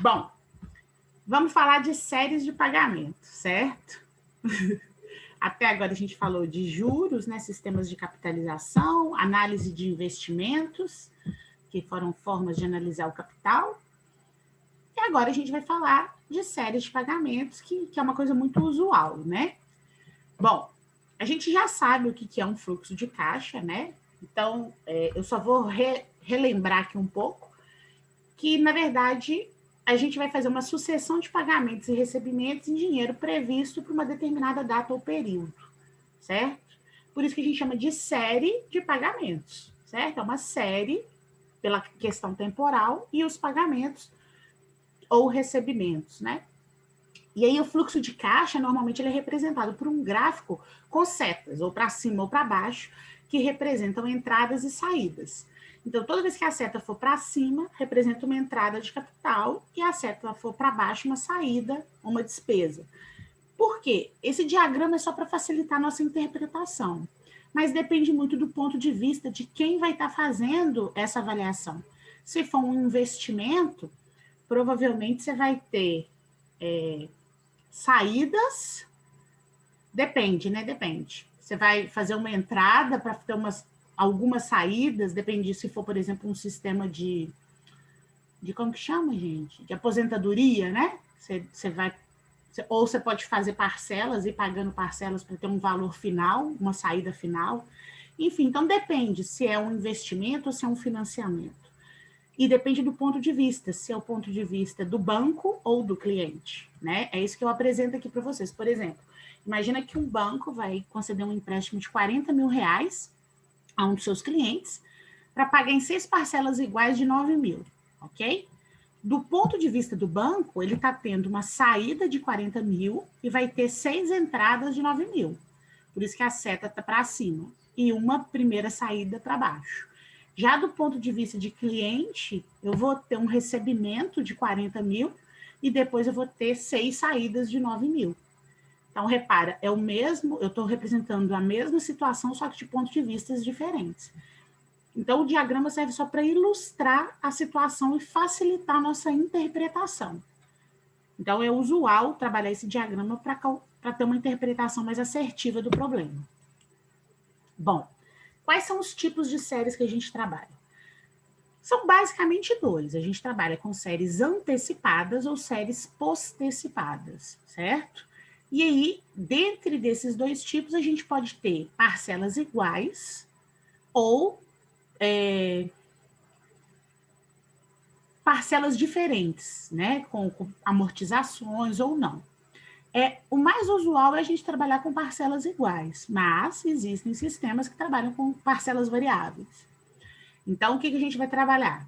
Bom, vamos falar de séries de pagamento, certo? Até agora a gente falou de juros, né, sistemas de capitalização, análise de investimentos, que foram formas de analisar o capital. E agora a gente vai falar de séries de pagamentos, que é uma coisa muito usual, né? Bom, a gente já sabe o que é um fluxo de caixa, né? Então, eu só vou relembrar aqui um pouco, que, na verdade, a gente vai fazer uma sucessão de pagamentos e recebimentos em dinheiro previsto para uma determinada data ou período, certo? Por isso que a gente chama de série de pagamentos, certo? É uma série pela questão temporal e os pagamentos ou recebimentos, né? E aí o fluxo de caixa, normalmente, ele é representado por um gráfico com setas, ou para cima ou para baixo, que representam entradas e saídas. Então, toda vez que a seta for para cima, representa uma entrada de capital, e a seta for para baixo, uma saída, uma despesa. Por quê? Esse diagrama é só para facilitar a nossa interpretação, mas depende muito do ponto de vista de quem vai estar fazendo essa avaliação. Se for um investimento, provavelmente você vai ter saídas, depende, né? Depende. Você vai fazer uma entrada para ter algumas saídas, depende se for, por exemplo, um sistema de como que chama, gente? De aposentadoria, né? Você vai, ou você pode fazer parcelas e pagando parcelas para ter um valor final, uma saída final. Enfim, então depende se é um investimento ou se é um financiamento. E depende do ponto de vista, se é o ponto de vista do banco ou do cliente, né? É isso que eu apresento aqui para vocês. Por exemplo, imagina que um banco vai conceder um empréstimo de 40 mil reais a um dos seus clientes para pagar em 6 parcelas iguais de 9 mil, ok? Do ponto de vista do banco, ele está tendo uma saída de 40 mil e vai ter 6 entradas de 9 mil. Por isso que a seta está para cima e uma primeira saída para baixo. Já do ponto de vista de cliente, eu vou ter um recebimento de 40 mil e depois eu vou ter 6 saídas de 9 mil. Então, repara, é o mesmo, eu estou representando a mesma situação, só que de pontos de vista diferentes. Então, o diagrama serve só para ilustrar a situação e facilitar a nossa interpretação. Então, é usual trabalhar esse diagrama para ter uma interpretação mais assertiva do problema. Bom, quais são os tipos de séries que a gente trabalha? São basicamente dois. A gente trabalha com séries antecipadas ou séries postecipadas, certo? E aí, dentre desses dois tipos, a gente pode ter parcelas iguais ou parcelas diferentes, né? Com amortizações ou não. O mais usual é a gente trabalhar com parcelas iguais, mas existem sistemas que trabalham com parcelas variáveis. Então, o que a gente vai trabalhar?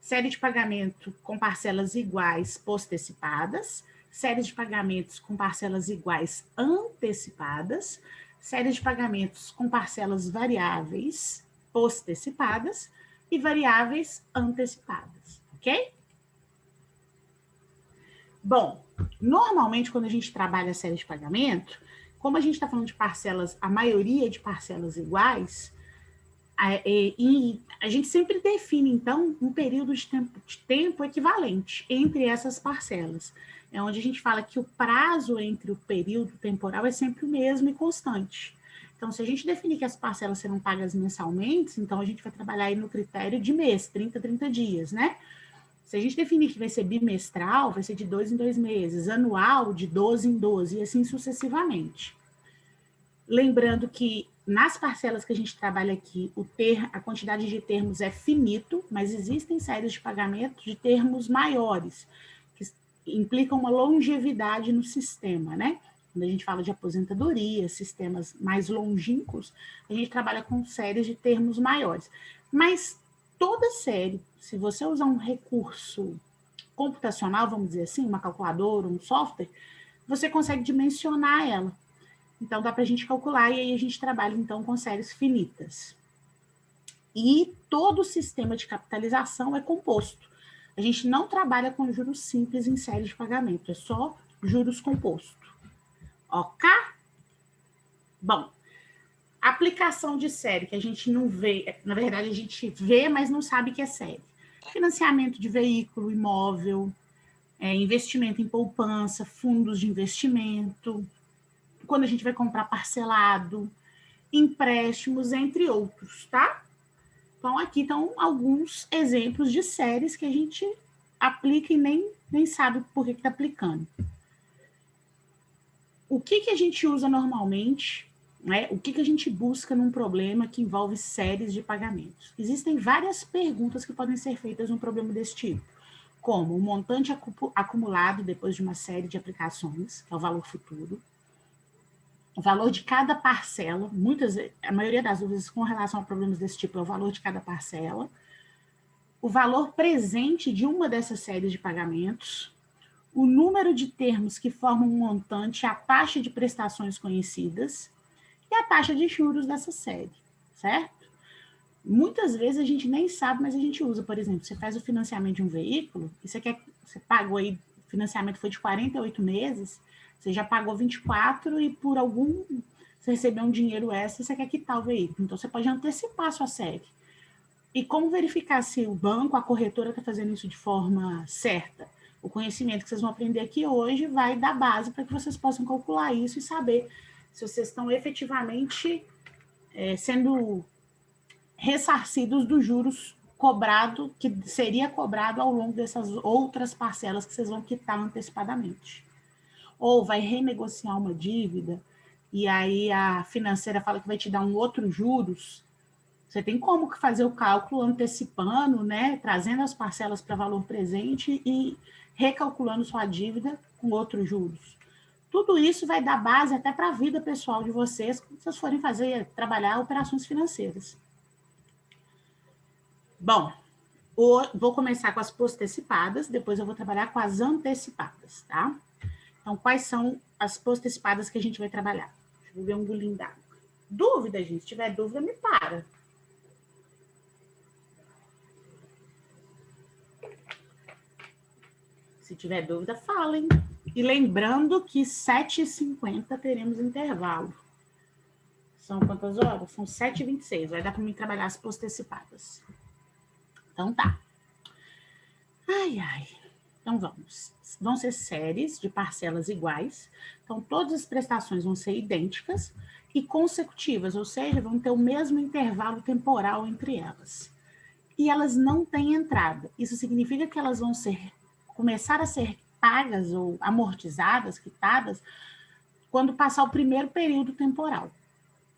Série de pagamento com parcelas iguais postecipadas, série de pagamentos com parcelas iguais antecipadas, série de pagamentos com parcelas variáveis postecipadas e variáveis antecipadas, ok? Bom, normalmente quando a gente trabalha a série de pagamento, como a gente está falando de parcelas, a maioria de parcelas iguais, e a gente sempre define, então, um período de tempo equivalente entre essas parcelas. É onde a gente fala que o prazo entre o período temporal é sempre o mesmo e constante. Então, se a gente definir que as parcelas serão pagas mensalmente, então a gente vai trabalhar aí no critério de mês, 30 dias, né? Se a gente definir que vai ser bimestral, vai ser de 2 em 2 meses, anual, de 12 em 12, e assim sucessivamente. Lembrando que nas parcelas que a gente trabalha aqui, a quantidade de termos é finito, mas existem séries de pagamento de termos maiores, que implicam uma longevidade no sistema, né? Quando a gente fala de aposentadoria, sistemas mais longínquos, a gente trabalha com séries de termos maiores. Mas toda série, se você usar um recurso computacional, vamos dizer assim, uma calculadora, um software, você consegue dimensionar ela. Então, dá para a gente calcular e aí a gente trabalha, então, com séries finitas. E todo o sistema de capitalização é composto. A gente não trabalha com juros simples em série de pagamento, é só juros composto. Ok? Bom, aplicação de série que a gente não vê, na verdade a gente vê, mas não sabe que é série. Financiamento de veículo, imóvel, investimento em poupança, fundos de investimento, quando a gente vai comprar parcelado, empréstimos, entre outros, tá? Então, aqui estão alguns exemplos de séries que a gente aplica e nem sabe por que está aplicando. O que a gente usa normalmente, né? O que a gente busca num problema que envolve séries de pagamentos? Existem várias perguntas que podem ser feitas num problema desse tipo, como o montante acumulado depois de uma série de aplicações, que é o valor futuro, o valor de cada parcela, a maioria das dúvidas com relação a problemas desse tipo é o valor de cada parcela, o valor presente de uma dessas séries de pagamentos, o número de termos que formam um montante, a taxa de prestações conhecidas e a taxa de juros dessa série, certo? Muitas vezes a gente nem sabe, mas a gente usa, por exemplo, você faz o financiamento de um veículo, e você pagou aí, o financiamento foi de 48 meses, você já pagou 24 e por você recebeu um dinheiro extra, você quer quitar o veículo. Então, você pode antecipar a sua série. E como verificar se o banco, a corretora está fazendo isso de forma certa? O conhecimento que vocês vão aprender aqui hoje vai dar base para que vocês possam calcular isso e saber se vocês estão efetivamente sendo ressarcidos dos juros que seria cobrado ao longo dessas outras parcelas que vocês vão quitar antecipadamente. Ou vai renegociar uma dívida e aí a financeira fala que vai te dar um outro juros. Você tem como fazer o cálculo antecipando, né, trazendo as parcelas para valor presente e recalculando sua dívida com outros juros. Tudo isso vai dar base até para a vida pessoal de vocês, quando vocês forem trabalhar operações financeiras. Bom, vou começar com as postecipadas, depois eu vou trabalhar com as antecipadas, tá? Então, quais são as postecipadas que a gente vai trabalhar? Deixa eu ver um golinho d'água. Dúvida, gente? Se tiver dúvida, me para. Se tiver dúvida, falem. E lembrando que 7h50 teremos intervalo. São quantas horas? São 7h26. Vai dar para mim trabalhar as postecipadas. Então tá. Ai. Então vamos. Vão ser séries de parcelas iguais. Então todas as prestações vão ser idênticas e consecutivas, ou seja, vão ter o mesmo intervalo temporal entre elas. E elas não têm entrada. Isso significa que elas vão começar a ser pagas ou amortizadas, quitadas, quando passar o primeiro período temporal,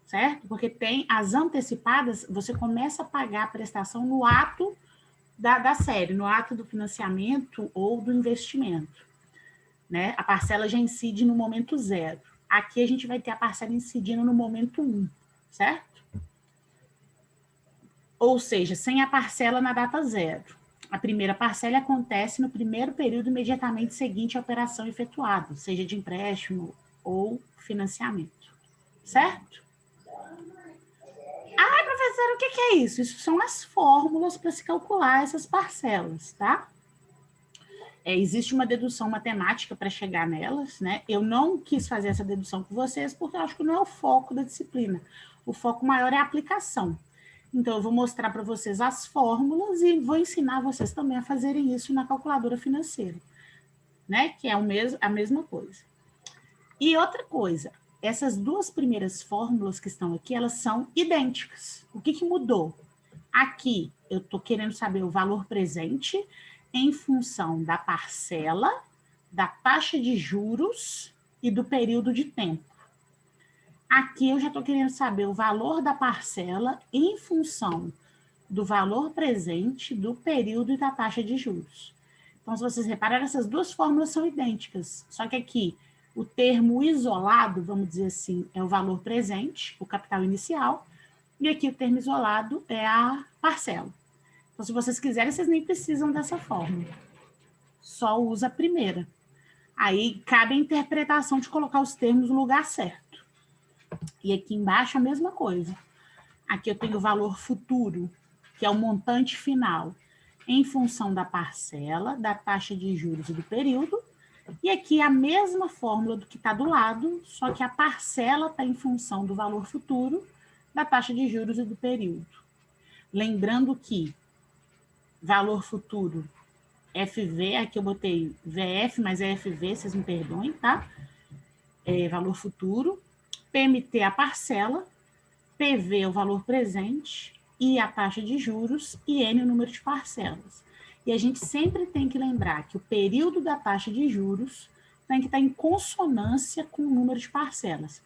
certo? Porque tem as antecipadas, você começa a pagar a prestação no ato da série, no ato do financiamento ou do investimento, né? A parcela já incide no momento 0. Aqui a gente vai ter a parcela incidindo no momento 1, certo? Ou seja, sem a parcela na data 0. A primeira parcela acontece no primeiro período imediatamente seguinte à operação efetuada, seja de empréstimo ou financiamento, certo? Ah, professora, o que é isso? Isso são as fórmulas para se calcular essas parcelas, tá? Existe uma dedução matemática para chegar nelas, né? Eu não quis fazer essa dedução com vocês porque eu acho que não é o foco da disciplina. O foco maior é a aplicação. Então, eu vou mostrar para vocês as fórmulas e vou ensinar vocês também a fazerem isso na calculadora financeira, né? Que é a mesma coisa. E outra coisa, essas duas primeiras fórmulas que estão aqui, elas são idênticas. O que mudou? Aqui, eu estou querendo saber o valor presente em função da parcela, da taxa de juros e do período de tempo. Aqui eu já estou querendo saber o valor da parcela em função do valor presente, do período e da taxa de juros. Então, se vocês repararem, essas duas fórmulas são idênticas, só que aqui o termo isolado, vamos dizer assim, é o valor presente, o capital inicial, e aqui o termo isolado é a parcela. Então, se vocês quiserem, vocês nem precisam dessa fórmula. Só usa a primeira. Aí cabe a interpretação de colocar os termos no lugar certo. E aqui embaixo a mesma coisa. Aqui eu tenho o valor futuro, que é o montante final, em função da parcela, da taxa de juros e do período. E aqui a mesma fórmula do que está do lado, só que a parcela está em função do valor futuro, da taxa de juros e do período. Lembrando que valor futuro FV, aqui eu botei VF, mas é FV, vocês me perdoem, tá? Valor futuro. PMT, a parcela. PV, o valor presente. I, a taxa de juros. E N, o número de parcelas. E a gente sempre tem que lembrar que o período da taxa de juros tem que estar em consonância com o número de parcelas,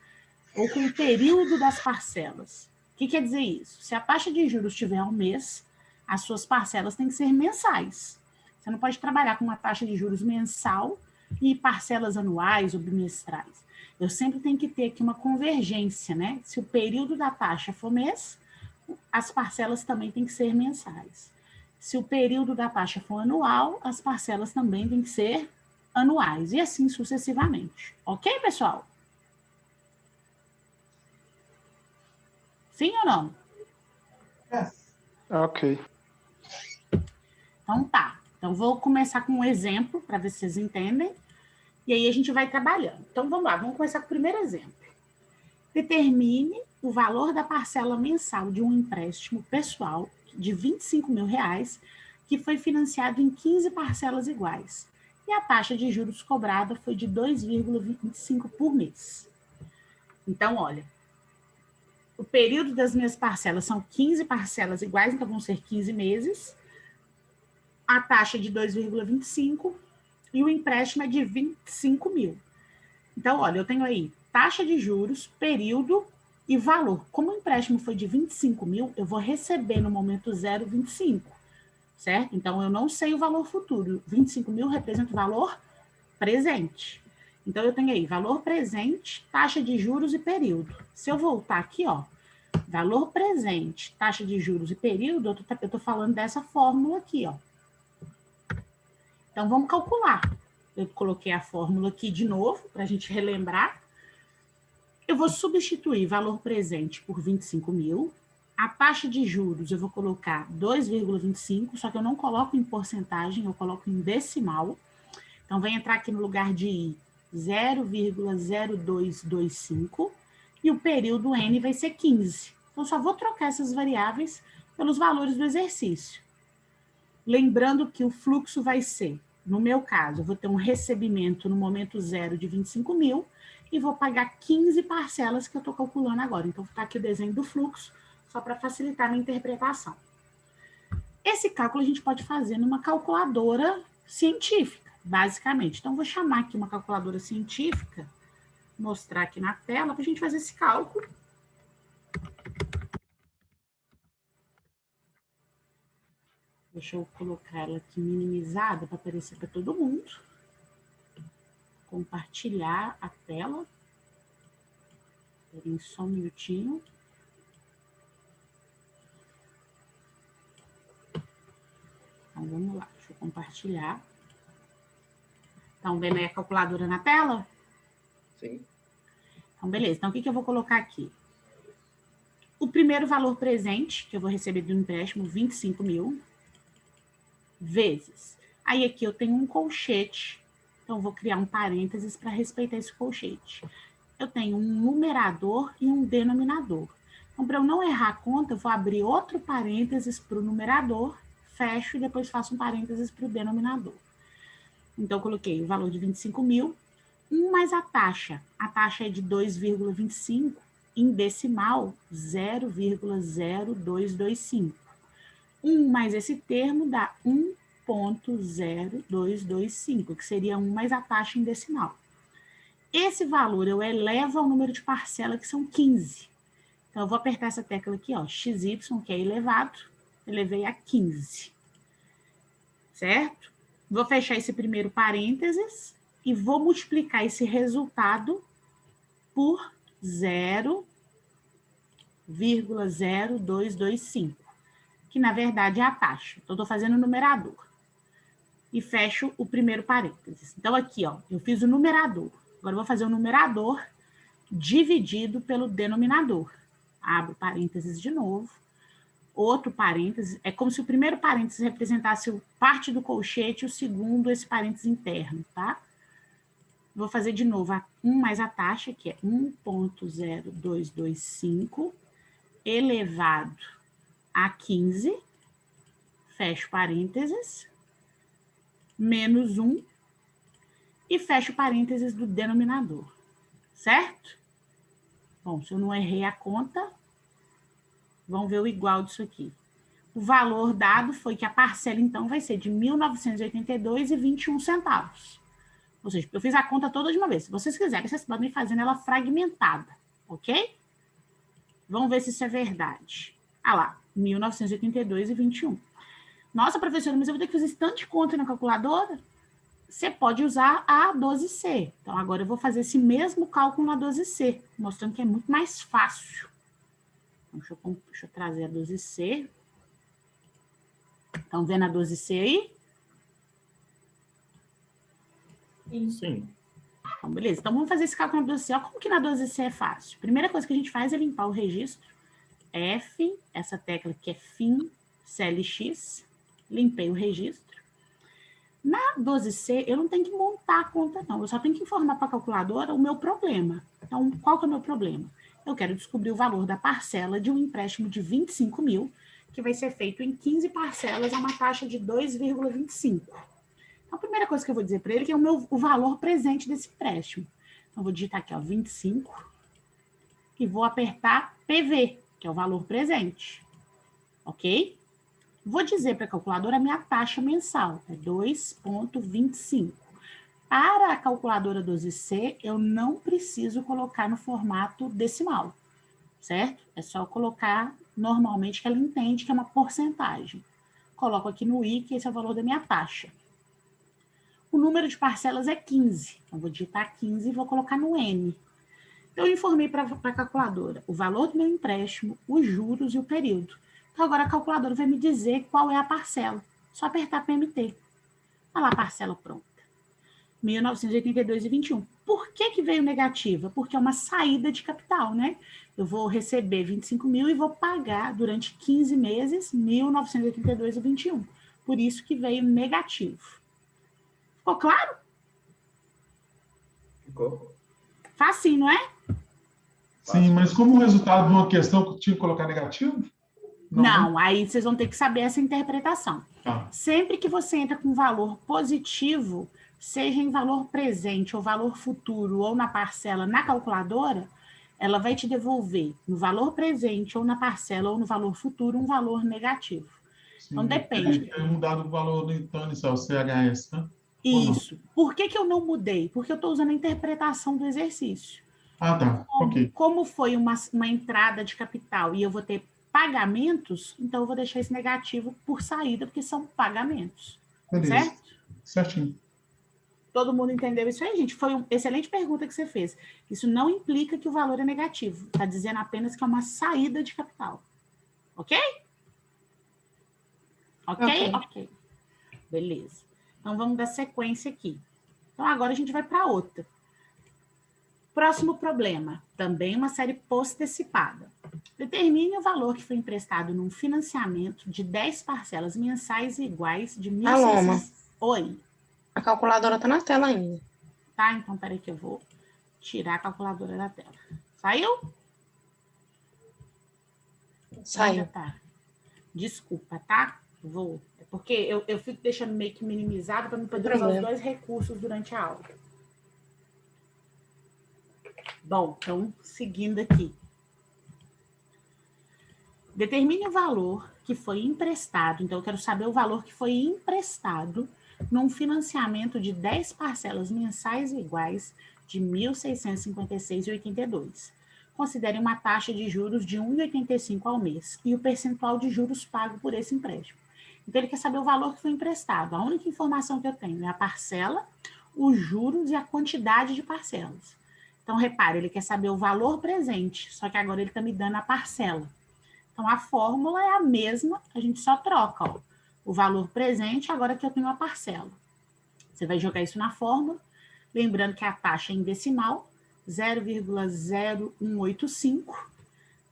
ou com o período das parcelas. O que quer dizer isso? Se a taxa de juros tiver um mês, as suas parcelas têm que ser mensais. Você não pode trabalhar com uma taxa de juros mensal e parcelas anuais ou bimestrais. Eu sempre tenho que ter aqui uma convergência, né? Se o período da taxa for mês, as parcelas também têm que ser mensais. Se o período da taxa for anual, as parcelas também têm que ser anuais, e assim sucessivamente. Ok, pessoal? Sim ou não? Ok. Então tá. Então vou começar com um exemplo para ver se vocês entendem. E aí a gente vai trabalhando. Então vamos lá, vamos começar com o primeiro exemplo. Determine o valor da parcela mensal de um empréstimo pessoal de R$25.000 que foi financiado em 15 parcelas iguais. E a taxa de juros cobrada foi de 2,25 por mês. Então, olha, o período das minhas parcelas são 15 parcelas iguais, então vão ser 15 meses. A taxa de 2,25 e o empréstimo é de 25 mil. Então, olha, eu tenho aí taxa de juros, período e valor. Como o empréstimo foi de 25 mil, eu vou receber no momento zero 25, certo? Então, eu não sei o valor futuro. 25 mil representa o valor presente. Então, eu tenho aí valor presente, taxa de juros e período. Se eu voltar aqui, ó, valor presente, taxa de juros e período, eu tô falando dessa fórmula aqui, ó. Então, vamos calcular. Eu coloquei a fórmula aqui de novo, para a gente relembrar. Eu vou substituir valor presente por 25 mil. A taxa de juros eu vou colocar 2,25, só que eu não coloco em porcentagem, eu coloco em decimal. Então, vai entrar aqui no lugar de 0,0225. E o período N vai ser 15. Então, só vou trocar essas variáveis pelos valores do exercício. Lembrando que o fluxo vai ser, no meu caso, eu vou ter um recebimento no momento zero de 25 mil e vou pagar 15 parcelas que eu estou calculando agora. Então, está aqui o desenho do fluxo, só para facilitar a minha interpretação. Esse cálculo a gente pode fazer numa calculadora científica, basicamente. Então, vou chamar aqui uma calculadora científica, mostrar aqui na tela, para a gente fazer esse cálculo. Deixa eu colocar ela aqui minimizada para aparecer para todo mundo. Compartilhar a tela. Esperem só um minutinho. Então, vamos lá. Deixa eu compartilhar. Estão vendo aí a calculadora na tela? Sim. Então, beleza. Então, o que eu vou colocar aqui? O primeiro valor presente, que eu vou receber do empréstimo, 25 mil, vezes. Aí, aqui eu tenho um colchete. Então, eu vou criar um parênteses para respeitar esse colchete. Eu tenho um numerador e um denominador. Então, para eu não errar a conta, eu vou abrir outro parênteses para o numerador, fecho e depois faço um parênteses para o denominador. Então, eu coloquei o valor de 25 mil, 1 mais a taxa. A taxa é de 2,25, em decimal, 0,0225. 1 mais esse termo dá 1,0225, que seria 1 mais a taxa em decimal. Esse valor eu elevo ao número de parcela, que são 15. Então, eu vou apertar essa tecla aqui, ó, XY, que é elevado, elevei a 15. Certo? Vou fechar esse primeiro parênteses e vou multiplicar esse resultado por 0,0225, que na verdade é a taxa. Então, eu estou fazendo o numerador. E fecho o primeiro parênteses. Então, aqui, ó, eu fiz o numerador. Agora, eu vou fazer o numerador dividido pelo denominador. Abro parênteses de novo. Outro parênteses. É como se o primeiro parênteses representasse parte do colchete e o segundo esse parênteses interno, tá? Vou fazer de novo 1 mais a taxa, que é 1,0225 elevado a 15. Fecho parênteses. menos 1 e fecho parênteses do denominador, certo? Bom, se eu não errei a conta, vamos ver o igual disso aqui. O valor dado foi que a parcela, então, vai ser de R$ 1.982,21. Ou seja, eu fiz a conta toda de uma vez. Se vocês quiserem, vocês podem ir fazendo ela fragmentada, ok? Vamos ver se isso é verdade. Ah lá, 1.982,21. Nossa, professora, mas eu vou ter que fazer esse tanto de conta na calculadora? Você pode usar a 12C. Então, agora eu vou fazer esse mesmo cálculo na 12C, mostrando que é muito mais fácil. Então, deixa eu trazer a 12C. Estão vendo a 12C aí? Sim. Então, beleza. Então, vamos fazer esse cálculo na 12C. Olha como que na 12C é fácil. Primeira coisa que a gente faz é limpar o registro. F, essa tecla que é FIM, CLX. Limpei o registro. Na 12C, eu não tenho que montar a conta, não. Eu só tenho que informar para a calculadora o meu problema. Então, qual que é o meu problema? Eu quero descobrir o valor da parcela de um empréstimo de 25 mil, que vai ser feito em 15 parcelas a uma taxa de 2,25. Então, a primeira coisa que eu vou dizer para ele é que é o valor presente desse empréstimo. Então, eu vou digitar aqui, ó, 25, e vou apertar PV, que é o valor presente. Ok? Vou dizer para a calculadora a minha taxa mensal, é 2,25. Para a calculadora 12C, eu não preciso colocar no formato decimal, certo? É só colocar normalmente que ela entende que é uma porcentagem. Coloco aqui no I, que esse é o valor da minha taxa. O número de parcelas é 15. Então, vou digitar 15 e vou colocar no N. Então, eu informei para a calculadora o valor do meu empréstimo, os juros e o período. Então, agora a calculadora vai me dizer qual é a parcela. Só apertar PMT. Olha lá a parcela pronta. 1.982,21. Por que veio negativa? Porque é uma saída de capital, né? Eu vou receber 25 mil e vou pagar durante 15 meses 1.982,21. Por isso que veio negativo. Ficou claro? Ficou? Facinho, não é? Sim, mas como resultado de uma questão que tinha que colocar negativo? Não, aí vocês vão ter que saber essa interpretação. Ah. Sempre que você entra com valor positivo, seja em valor presente ou valor futuro ou na parcela na calculadora, ela vai te devolver no valor presente ou na parcela ou no valor futuro um valor negativo. Sim, então depende. Tem mudado o valor do inicial, CHS, né? Isso. Por que eu não mudei? Porque eu estou usando a interpretação do exercício. Ah, tá. Ok. Como foi uma entrada de capital e eu vou ter pagamentos, então eu vou deixar esse negativo por saída, porque são pagamentos. Beleza. Certo? Certinho. Todo mundo entendeu isso aí, gente? Foi uma excelente pergunta que você fez. Isso não implica que o valor é negativo. Está dizendo apenas que é uma saída de capital. Ok? Ok? Ok. Beleza. Então, vamos dar sequência aqui. Então, agora a gente vai para outra. Próximo problema. Também uma série postecipada. Determine o valor que foi emprestado num financiamento de 10 parcelas mensais iguais de 1.600... Aloma. Oi. A calculadora está na tela ainda. Tá, então peraí que eu vou tirar a calculadora da tela. Saiu? Saiu. Tá. Desculpa, tá? Vou. É porque eu fico deixando meio que minimizado para não poder usar os dois recursos durante a aula. Bom, então, seguindo aqui. Determine o valor que foi emprestado. Então, eu quero saber o valor que foi emprestado num financiamento de 10 parcelas mensais iguais de R$ 1.656,82. Considere uma taxa de juros de 1,85 ao mês e o percentual de juros pago por esse empréstimo. Então, ele quer saber o valor que foi emprestado. A única informação que eu tenho é a parcela, os juros e a quantidade de parcelas. Então, repare, ele quer saber o valor presente, só que agora ele está me dando a parcela. Então, a fórmula é a mesma, a gente só troca, ó, o valor presente, agora que eu tenho a parcela. Você vai jogar isso na fórmula, lembrando que a taxa é em decimal, 0,0185,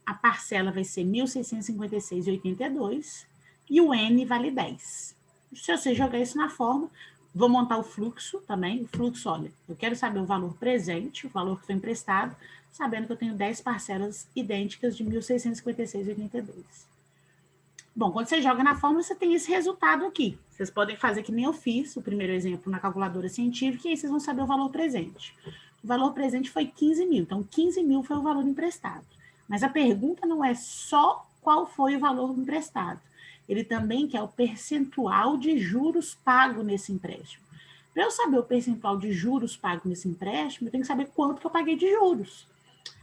a parcela vai ser 1.656,82 e o N vale 10. Se você jogar isso na fórmula, vou montar o fluxo também, o fluxo, olha, eu quero saber o valor presente, o valor que foi emprestado, sabendo que eu tenho 10 parcelas idênticas de 1.656,82. Bom, quando você joga na fórmula, você tem esse resultado aqui. Vocês podem fazer que nem eu fiz, o primeiro exemplo na calculadora científica, e aí vocês vão saber o valor presente. O valor presente foi 15 mil, então 15 mil foi o valor emprestado. Mas a pergunta não é só qual foi o valor emprestado. Ele também quer o percentual de juros pago nesse empréstimo. Para eu saber o percentual de juros pago nesse empréstimo, eu tenho que saber quanto que eu paguei de juros.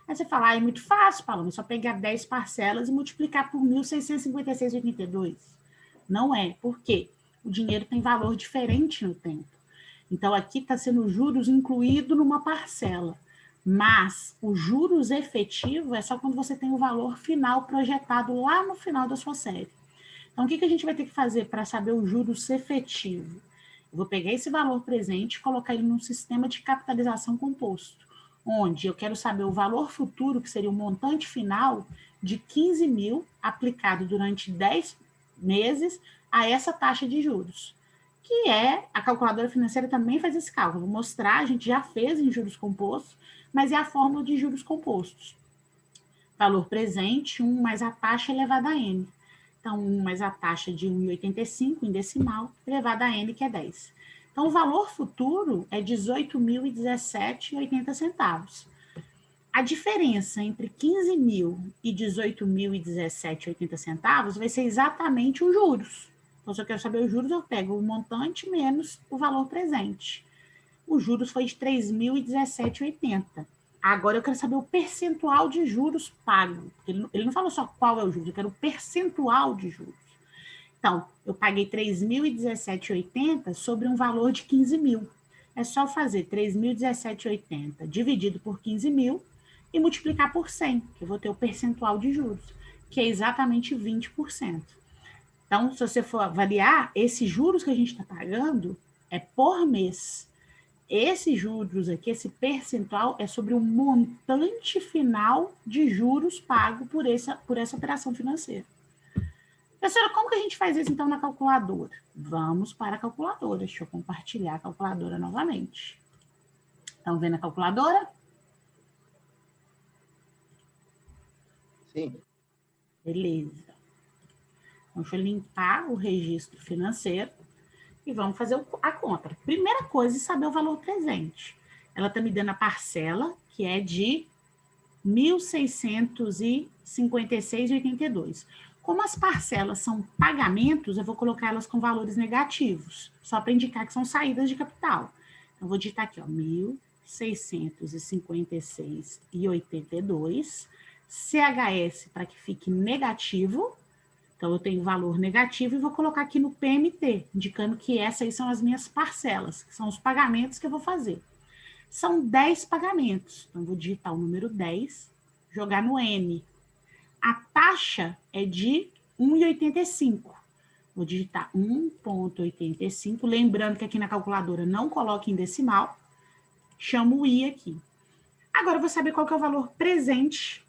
Aí você fala, é muito fácil, Paloma, é só pegar 10 parcelas e multiplicar por 1.656,82. Não é, por quê? O dinheiro tem valor diferente no tempo. Então, aqui está sendo juros incluído numa parcela, mas o juros efetivo é só quando você tem o valor final projetado lá no final da sua série. Então, o que a gente vai ter que fazer para saber o juros efetivo? Eu vou pegar esse valor presente e colocar ele num sistema de capitalização composto, onde eu quero saber o valor futuro, que seria o montante final de 15 mil aplicado durante 10 meses a essa taxa de juros, que é, a calculadora financeira também faz esse cálculo. Vou mostrar, a gente já fez em juros compostos, mas é a fórmula de juros compostos. Valor presente, 1 mais a taxa elevada a n. Então, 1 mais a taxa de 1,85 em decimal, elevada a n, que é 10. Então, o valor futuro é 18.017,80 centavos. A diferença entre 15 mil e 18.017,80 centavos vai ser exatamente os juros. Então, se eu quero saber os juros, eu pego o montante menos o valor presente. Os juros foi de 3.017,80. Agora eu quero saber o percentual de juros pago. Ele não falou só qual é o juros, eu quero o percentual de juros. Então, eu paguei 3.017,80 sobre um valor de 15 mil. É só fazer 3.017,80 dividido por 15 mil e multiplicar por 100, que eu vou ter o percentual de juros, que é exatamente 20%. Então, se você for avaliar, esses juros que a gente está pagando é por mês. Esses juros aqui, esse percentual, é sobre o montante final de juros pago por essa operação financeira. Professora, como que a gente faz isso, então, na calculadora? Vamos para a calculadora. Deixa eu compartilhar a calculadora novamente. Estão vendo a calculadora? Sim. Beleza. Então, deixa eu limpar o registro financeiro e vamos fazer a conta. Primeira coisa é saber o valor presente. Ela está me dando a parcela, que é de 1.656,82. Como as parcelas são pagamentos, eu vou colocar elas com valores negativos, só para indicar que são saídas de capital. Então, vou digitar aqui, ó, 1.656,82, CHS para que fique negativo. Então, eu tenho valor negativo e vou colocar aqui no PMT, indicando que essas aí são as minhas parcelas, que são os pagamentos que eu vou fazer. São 10 pagamentos. Então, vou digitar o número 10, jogar no N. A taxa é de 1,85. Vou digitar 1,85. Lembrando que aqui na calculadora não coloque em decimal. Chamo o I aqui. Agora, eu vou saber qual que é o valor presente.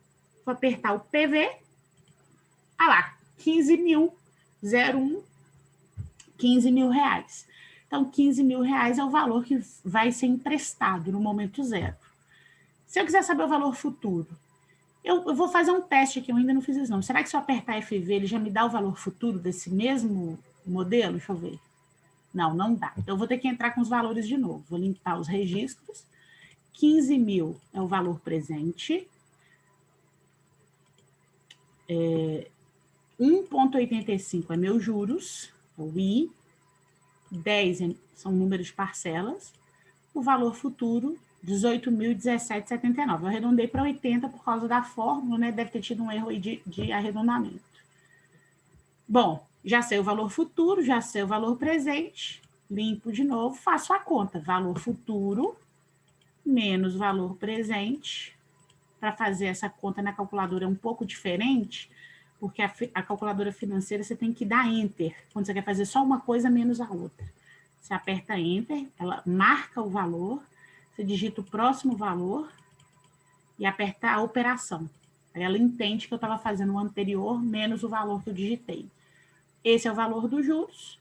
Vou apertar o PV. Ah lá, 15.001, 15 mil reais. Então, 15 mil reais é o valor que vai ser emprestado no momento zero. Se eu quiser saber o valor futuro, eu vou fazer um teste aqui, eu ainda não fiz isso não. Será que se eu apertar FV, ele já me dá o valor futuro desse mesmo modelo? Deixa eu ver. Não, não dá. Então, eu vou ter que entrar com os valores de novo. Vou limpar os registros. 15 mil é o valor presente. 1,85 é meus juros, o I. 10 são números de parcelas. O valor futuro, 18.017,79. Eu arredondei para 80 por causa da fórmula, né? Deve ter tido um erro aí de arredondamento. Bom, já sei o valor futuro, já sei o valor presente. Limpo de novo, faço a conta. Valor futuro menos valor presente. Para fazer essa conta na calculadora é um pouco diferente, porque a calculadora financeira você tem que dar Enter, quando você quer fazer só uma coisa menos a outra. Você aperta Enter, ela marca o valor, você digita o próximo valor e aperta a operação. Aí ela entende que eu estava fazendo o anterior menos o valor que eu digitei. Esse é o valor dos juros.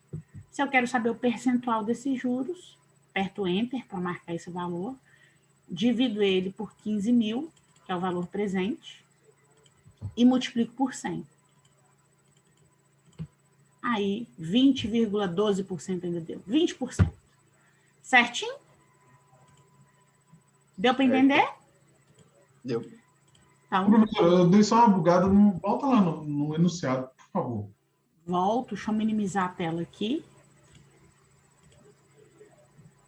Se eu quero saber o percentual desses juros, aperto Enter para marcar esse valor, divido ele por 15 mil, que é o valor presente, e multiplico por 100. Aí, 20,12% ainda deu. 20%. Certinho? Deu para entender? Deu. Então, Professor, eu dei só uma bugada. Volta lá no enunciado, por favor. volto, deixa eu minimizar a tela aqui.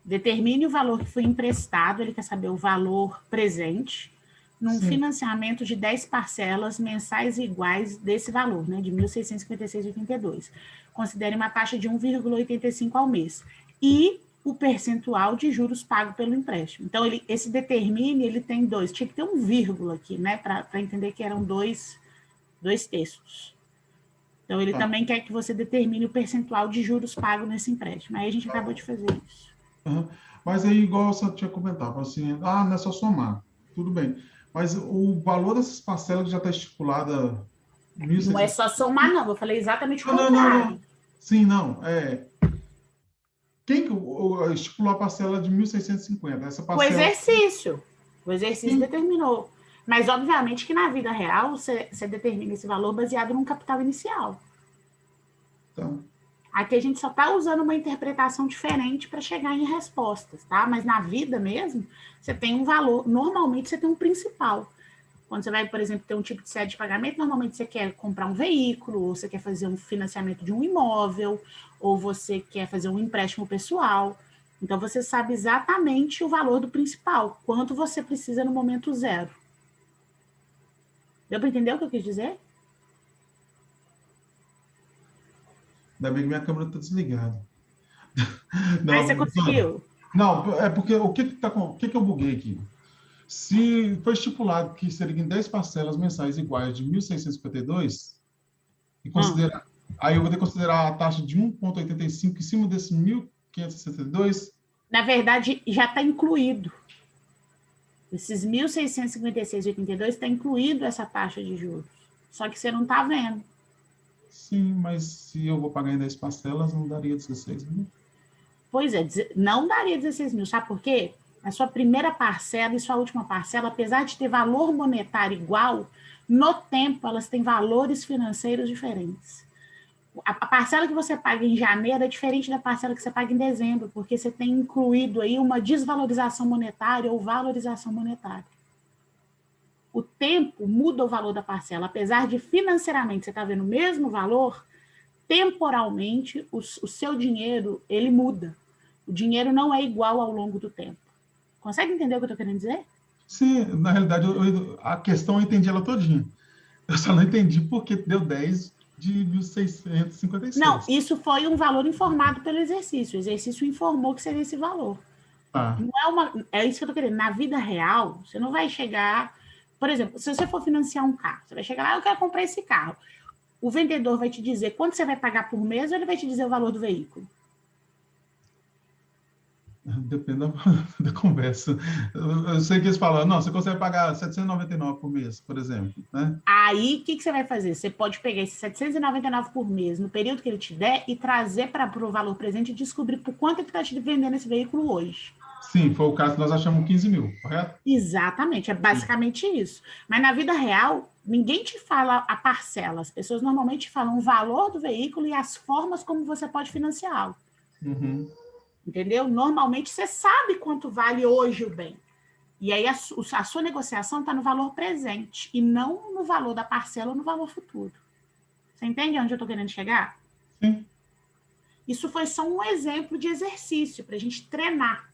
Determine o valor que foi emprestado, ele quer saber o valor presente, num Sim. financiamento de 10 parcelas mensais iguais desse valor, né, de R$ 1.656,82. Considere uma taxa de 1,85 ao mês. E o percentual de juros pago pelo empréstimo. Então, esse determine, ele tem dois. Tinha que ter um vírgula aqui, né, para entender que eram dois textos. Então, ele também quer que você determine o percentual de juros pago nesse empréstimo. Aí a gente acabou de fazer isso. Uhum. Mas aí, igual você tinha comentado, assim, não é só somar. Tudo bem. Mas o valor dessas parcelas que já está estipulada... Não é só somar, não. Eu falei exatamente o Não. contrário. Sim, não. Quem que estipulou a parcela de 1.650? Essa O parcela... exercício. O exercício Sim. determinou. Mas, obviamente, que na vida real, você determina esse valor baseado num capital inicial. Então, Aqui a gente só está usando uma interpretação diferente para chegar em respostas, tá? Mas na vida mesmo, você tem um valor. Normalmente, você tem um principal. Quando você vai, por exemplo, ter um tipo de sede de pagamento, normalmente você quer comprar um veículo, ou você quer fazer um financiamento de um imóvel, ou você quer fazer um empréstimo pessoal. Então, você sabe exatamente o valor do principal, quanto você precisa no momento zero. Deu para entender o que eu quis dizer? ainda bem que minha câmera está desligada. Aí você Não, conseguiu? não, é porque o que eu buguei aqui? Se foi estipulado que seriam 10 parcelas mensais iguais de 1.652, e considerar, aí eu vou ter que considerar a taxa de 1,85 em cima desse 1.562. Na verdade, já está incluído. Esses 1.656,82 está incluído essa taxa de juros. Só que você não está vendo. Sim, mas se eu vou pagar em 10 parcelas, não daria 16 mil? Pois é, não daria 16 mil. Sabe por quê? A sua primeira parcela e sua última parcela, apesar de ter valor monetário igual, no tempo elas têm valores financeiros diferentes. A parcela que você paga em janeiro é diferente da parcela que você paga em dezembro, porque você tem incluído aí uma desvalorização monetária ou valorização monetária. O tempo muda o valor da parcela, apesar de financeiramente você estar vendo o mesmo valor, temporalmente o seu dinheiro ele muda. O dinheiro não é igual ao longo do tempo. Consegue entender o que eu estou querendo dizer? Sim, na realidade, a questão eu entendi ela todinha. Eu só não entendi porque deu 10 de 1.656. Não, isso foi um valor informado pelo exercício. O exercício informou que seria esse valor. Ah, Não é isso que eu estou querendo. Na vida real, você não vai chegar... Por exemplo, se você for financiar um carro, você vai chegar lá, eu quero comprar esse carro. O vendedor vai te dizer quanto você vai pagar por mês ou ele vai te dizer o valor do veículo? depende da conversa. Eu sei que eles falam, não, você consegue pagar 799 por mês, por exemplo, né? Aí, o que você vai fazer? Você pode pegar esses 799 por mês no período que ele te der e trazer para o valor presente e descobrir por quanto ele está te vendendo esse veículo hoje. Sim, foi o caso que nós achamos 15 mil, correto? Exatamente, é basicamente isso. Mas na vida real, ninguém te fala a parcela. As pessoas normalmente falam o valor do veículo e as formas como você pode financiá-lo. Uhum. Entendeu? Normalmente você sabe quanto vale hoje o bem. E aí a sua negociação está no valor presente e não no valor da parcela ou no valor futuro. Você entende onde eu estou querendo chegar? Sim. Isso foi só um exemplo de exercício para a gente treinar.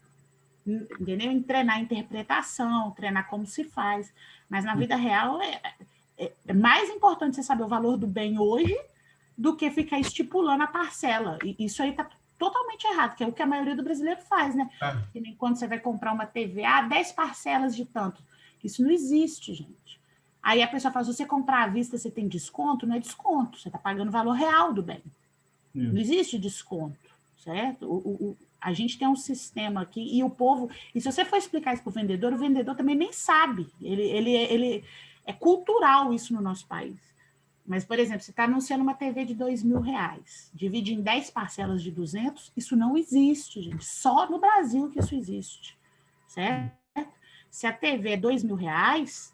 Entendeu? Em treinar a interpretação, treinar como se faz. Mas na vida real é mais importante você saber o valor do bem hoje do que ficar estipulando a parcela. E isso aí está totalmente errado, que é o que a maioria do brasileiro faz, né? Que nem quando você vai comprar uma TV, 10 parcelas de tanto. Isso não existe, gente. Aí a pessoa fala, se você comprar à vista, você tem desconto? Não é desconto, você está pagando o valor real do bem. Não existe desconto, certo? A gente tem um sistema aqui e o povo... E se você for explicar isso para o vendedor também nem sabe. Ele é cultural isso no nosso país. Mas, por exemplo, você está anunciando uma TV de R$2.000, divide em 10 parcelas de 200, isso não existe, gente. Só no Brasil que isso existe, certo? Se a TV é R$2.000,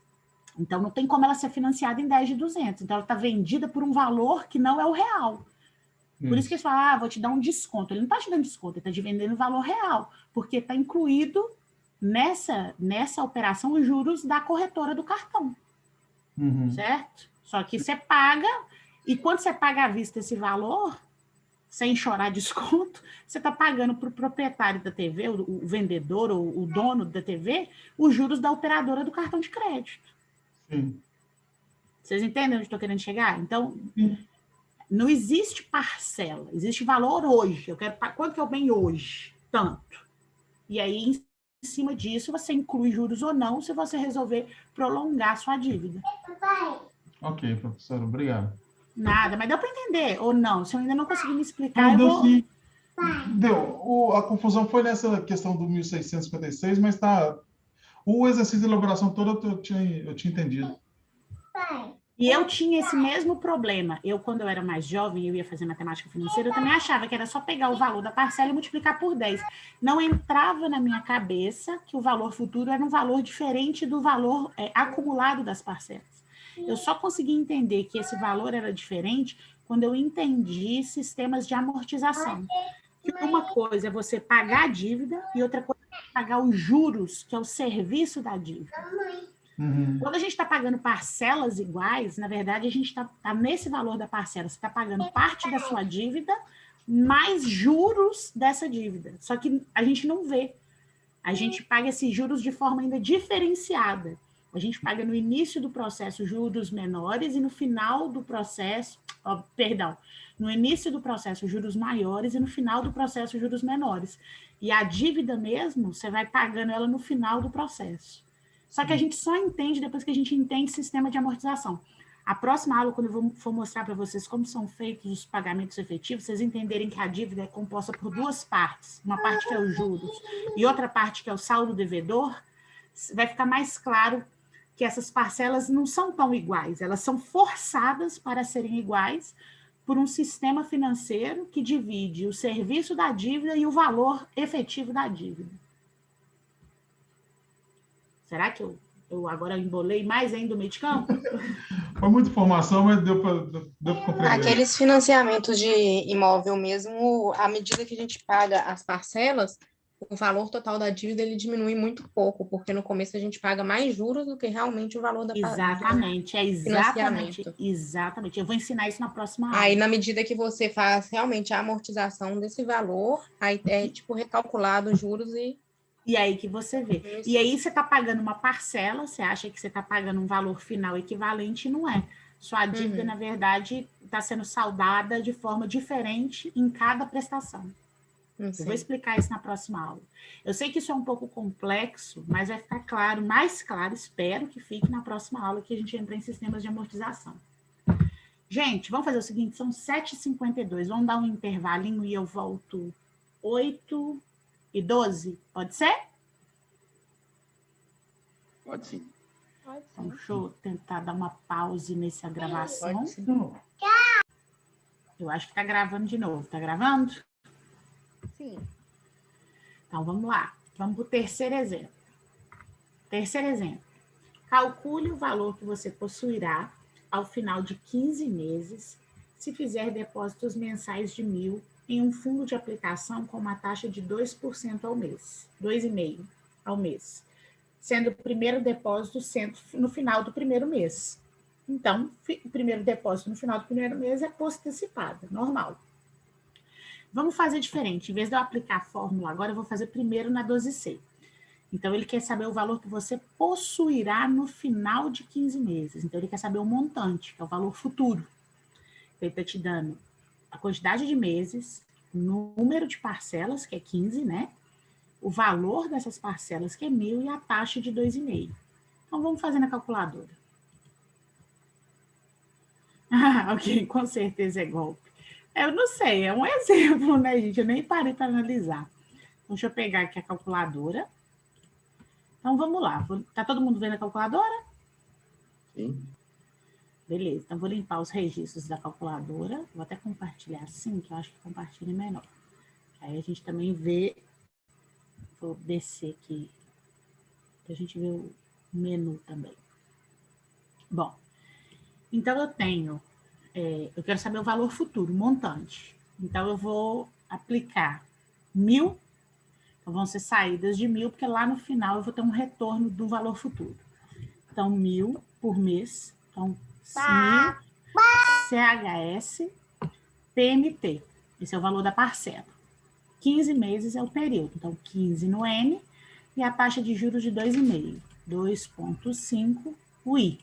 então não tem como ela ser financiada em 10 de 200. Então, ela está vendida por um valor que não é o real. Por isso que eles falam, vou te dar um desconto. Ele não está te dando desconto, ele está te vendendo o valor real, porque está incluído nessa operação os juros da corretora do cartão, certo? Só que você paga, e quando você paga à vista esse valor, sem chorar desconto, você está pagando para o proprietário da TV, o vendedor ou o dono da TV, os juros da operadora do cartão de crédito. Sim. Vocês entendem onde estou querendo chegar? Então, Sim. não existe parcela, existe valor hoje. Quanto que eu ganho hoje? Tanto. E aí, em cima disso, você inclui juros ou não, se você resolver prolongar a sua dívida. Ok, professora, obrigado. Nada, mas deu para entender ou não? Se eu ainda não conseguir me explicar, Não, deu eu vou... sim. Deu. A confusão foi nessa questão do 1656, mas tá. O exercício de elaboração todo eu tinha entendido. E eu tinha esse mesmo problema. Quando eu era mais jovem, eu ia fazer matemática financeira, eu também achava que era só pegar o valor da parcela e multiplicar por 10. Não entrava na minha cabeça que o valor futuro era um valor diferente do valor acumulado das parcelas. Eu só consegui entender que esse valor era diferente quando eu entendi sistemas de amortização. Que uma coisa é você pagar a dívida e outra coisa é pagar os juros, que é o serviço da dívida. Quando a gente está pagando parcelas iguais, na verdade, a gente está nesse valor da parcela. Você está pagando parte da sua dívida mais juros dessa dívida. Só que a gente não vê. A gente paga esses juros de forma ainda diferenciada. A gente paga no início do processo juros menores e no final do processo, no início do processo juros maiores e no final do processo juros menores. E a dívida mesmo, você vai pagando ela no final do processo. Só que a gente só entende depois que a gente entende sistema de amortização. A próxima aula, quando eu for mostrar para vocês como são feitos os pagamentos efetivos, vocês entenderem que a dívida é composta por duas partes. Uma parte que é os juros e outra parte que é o saldo devedor, vai ficar mais claro que essas parcelas não são tão iguais. Elas são forçadas para serem iguais por um sistema financeiro que divide o serviço da dívida e o valor efetivo da dívida. Será que eu agora embolei mais ainda o meio de campo? Foi muita informação, mas deu para compreender. Aqueles financiamentos de imóvel mesmo, à medida que a gente paga as parcelas, o valor total da dívida ele diminui muito pouco, porque no começo a gente paga mais juros do que realmente o valor Exatamente, financiamento. Exatamente. Eu vou ensinar isso na próxima aula. Aí, na medida que você faz realmente a amortização desse valor, aí é tipo recalculado os juros E aí que você vê. E aí você está pagando uma parcela, você acha que você está pagando um valor final equivalente, não é. Sua dívida, na verdade, está sendo saldada de forma diferente em cada prestação. Eu vou explicar isso na próxima aula. Eu sei que isso é um pouco complexo, mas vai ficar claro, mais claro, espero que fique na próxima aula que a gente entra em sistemas de amortização. Gente, vamos fazer o seguinte, são 7h52, vamos dar um intervalinho e eu volto 8h12, pode ser? Pode sim. Então, deixa eu tentar dar uma pause nessa gravação. Eu acho que está gravando de novo. Está gravando? Sim. Então, vamos lá. Vamos para o terceiro exemplo. Terceiro exemplo. Calcule o valor que você possuirá ao final de 15 meses se fizer depósitos mensais de 1.000 em um fundo de aplicação com uma taxa de 2% ao mês, 2,5% ao mês, sendo o primeiro depósito sendo no final do primeiro mês. Então, o primeiro depósito no final do primeiro mês é postecipado, normal. Vamos fazer diferente. Em vez de eu aplicar a fórmula agora, eu vou fazer primeiro na 12C. Então, ele quer saber o valor que você possuirá no final de 15 meses. Então, ele quer saber o montante, que é o valor futuro. Então, ele está te dando a quantidade de meses, o número de parcelas, que é 15, né? O valor dessas parcelas, que é 1.000, e a taxa de 2,5. Então, vamos fazer na calculadora. Ah, ok, com certeza é golpe. Eu não sei, é um exemplo, né, gente? Eu nem parei para analisar. Então, deixa eu pegar aqui a calculadora. Então, vamos lá. Tá todo mundo vendo a calculadora? Sim. Beleza, então vou limpar os registros da calculadora. Vou até compartilhar assim, que eu acho que compartilha melhor. Aí a gente também vê. Vou descer aqui, para a gente ver o menu também. Bom, então eu tenho, eu quero saber o valor futuro, montante. Então, eu vou aplicar 1.000. Então, vão ser saídas de 1.000, porque lá no final eu vou ter um retorno do valor futuro. Então, 1.000 por mês. Então, 1.000 CHS PMT. Esse é o valor da parcela. 15 meses é o período. Então, 15 no N e a taxa de juros de 2,5. 2,5 o I.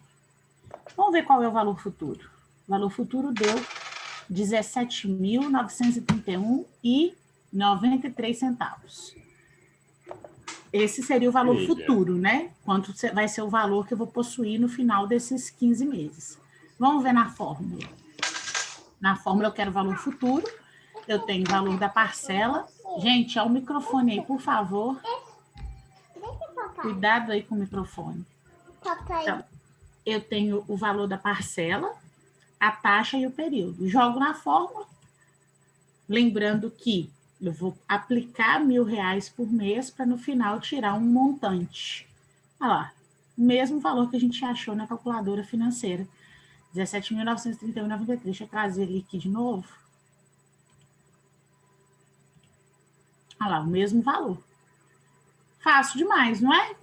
Vamos ver qual é o valor futuro. O valor futuro deu 17.931,93. Esse seria o valor futuro, né? Quanto vai ser o valor que eu vou possuir no final desses 15 meses. Vamos ver na fórmula. Na fórmula eu quero o valor futuro. Eu tenho o valor da parcela. Gente, ao microfone aí, por favor. Cuidado aí com o microfone. Então, eu tenho o valor da parcela, a taxa e o período. Jogo na fórmula. Lembrando que eu vou aplicar R$1.000 por mês para no final tirar um montante. Olha lá, o mesmo valor que a gente achou na calculadora financeira. 17.931,93. Deixa eu trazer ele aqui de novo. Olha lá, o mesmo valor. Fácil demais, não é?